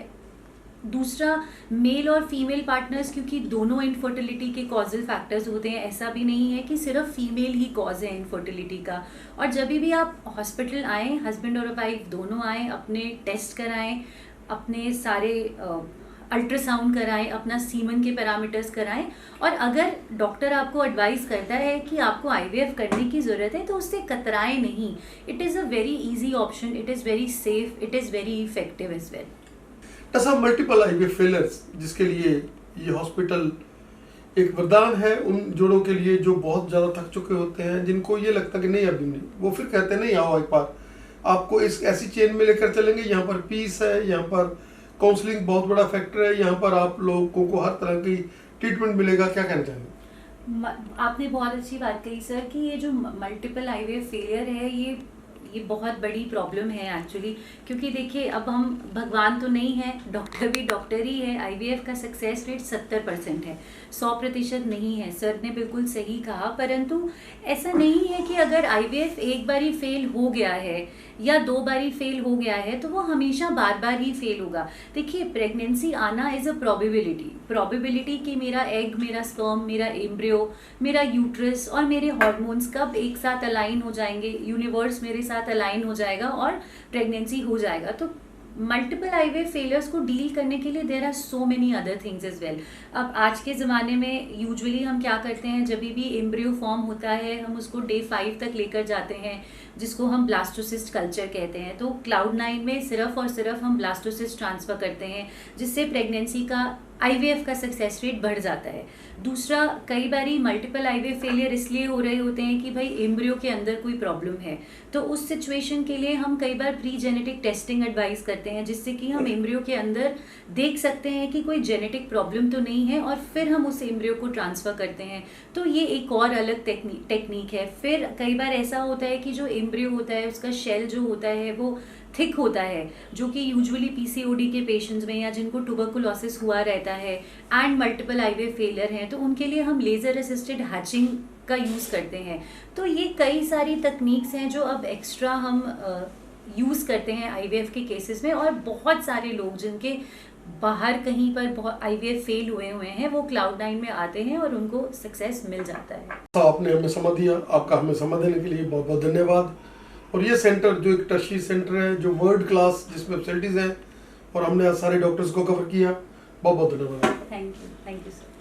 दूसरा, मेल और फीमेल पार्टनर्स, क्योंकि दोनों इनफर्टिलिटी के कॉजल फैक्टर्स होते हैं, ऐसा भी नहीं है कि सिर्फ फीमेल ही कॉज है इनफर्टिलिटी का। और जब भी आप हॉस्पिटल आएँ, हस्बैंड और वाइफ दोनों आएँ, अपने टेस्ट कराएँ, अपने सारे अल्ट्रासाउंड कराएं, अपना सीमन के पैरामीटर्स कराएं, और अगर डॉक्टर आपको एडवाइस करता है कि आपको IVF करने की ज़रूरत है तो उससे कतराएं नहीं। It is a very easy option, it is very safe, it is very effective as well. ऐसा मल्टीपल IVF फेलियर्स जिसके लिए ये हॉस्पिटल एक वरदान है उन जोड़ों के लिए जो बहुत ज़्यादा थक चुके होते हैं, जिनको ये लगता कि नहीं अभी नहीं, वो फिर कहते हैं नहीं आओ एक बार, आपको इस ऐसी चेन में लेकर चलेंगे, यहाँ पर पीस है, यहाँ पर काउंसलिंग बहुत बड़ा फैक्टर है, यहाँ पर आप लोगों को हर तरह की ट्रीटमेंट मिलेगा, क्या कहना चाहेंगे? आपने बहुत अच्छी बात कही सर कि ये जो मल्टीपल IVF फेलियर है ये बहुत बड़ी प्रॉब्लम है एक्चुअली। क्योंकि देखिए, अब हम भगवान तो नहीं है, डॉक्टर भी डॉक्टर ही है। IVF का सक्सेस रेट 70% है, 100% नहीं है। सर ने बिल्कुल सही कहा, परंतु ऐसा नहीं है कि अगर IVF एक बार ही फेल हो गया है या 2 बार फेल हो गया है तो वो हमेशा बार बार ही फेल होगा। देखिए, प्रेगनेंसी आना इज़ अ प्रोबेबिलिटी कि मेरा एग, मेरा स्पर्म, मेरा एम्ब्रियो, मेरा यूट्रस और मेरे हार्मोन्स कब एक साथ अलाइन हो जाएंगे, यूनिवर्स मेरे साथ अलाइन हो जाएगा और प्रेगनेंसी हो जाएगा। तो मल्टीपल IVF फेलियर्स को डील करने के लिए there are so many other things as well. अब आज के ज़माने में यूजुअली हम क्या करते हैं, जब भी एम्ब्रियो फॉर्म होता है हम उसको डे 5 तक लेकर जाते हैं, जिसको हम ब्लास्टोसिस्ट कल्चर कहते हैं। तो क्लाउड 9 में सिर्फ और सिर्फ हम ब्लास्टोसिस्ट ट्रांसफ़र करते हैं, जिससे प्रेगनेंसी का IVF का सक्सेस रेट बढ़ जाता है। दूसरा, कई बारी मल्टीपल आईवीएफ फेलियर इसलिए हो रहे होते हैं कि भाई एम्ब्रियो के अंदर कोई प्रॉब्लम है, तो उस सिचुएशन के लिए हम कई बार प्री जेनेटिक टेस्टिंग एडवाइस करते हैं, जिससे कि हम एम्ब्रियो के अंदर देख सकते हैं कि कोई जेनेटिक प्रॉब्लम तो नहीं है, और फिर हम उस एम्ब्रियो को ट्रांसफ़र करते हैं। तो ये एक और अलग टेक्निक है। फिर कई बार ऐसा होता है कि जो एम्ब्रियो होता है उसका शेल जो होता है वो थिक होता है, जो कि यूजुअली पीसीओडी के पेशेंट्स में या जिनको ट्यूबरकुलोसिस हुआ रहता है एंड मल्टीपल आईवीएफ फेलियर हैं, तो उनके लिए हम लेज़र असिस्टेड हैचिंग का यूज़ करते हैं। तो ये कई सारी तकनीक्स हैं जो अब एक्स्ट्रा हम यूज़ करते हैं आईवीएफ के केसेस में, और बहुत सारे लोग जिनके बाहर कहीं पर बहुत आईवीएफ फेल हुए हैं वो Cloud9 में आते हैं और उनको सक्सेस मिल जाता है। आपने हमें समय दिया, आपका हमें समय देने के लिए बहुत बहुत धन्यवाद। और ये सेंटर जो एक टर्शियरी सेंटर है, जो वर्ल्ड क्लास जिसमें फैसिलिटीज़ हैं, और हमने आज सारे डॉक्टर्स को कवर किया, बहुत बहुत धन्यवाद। Thank you sir.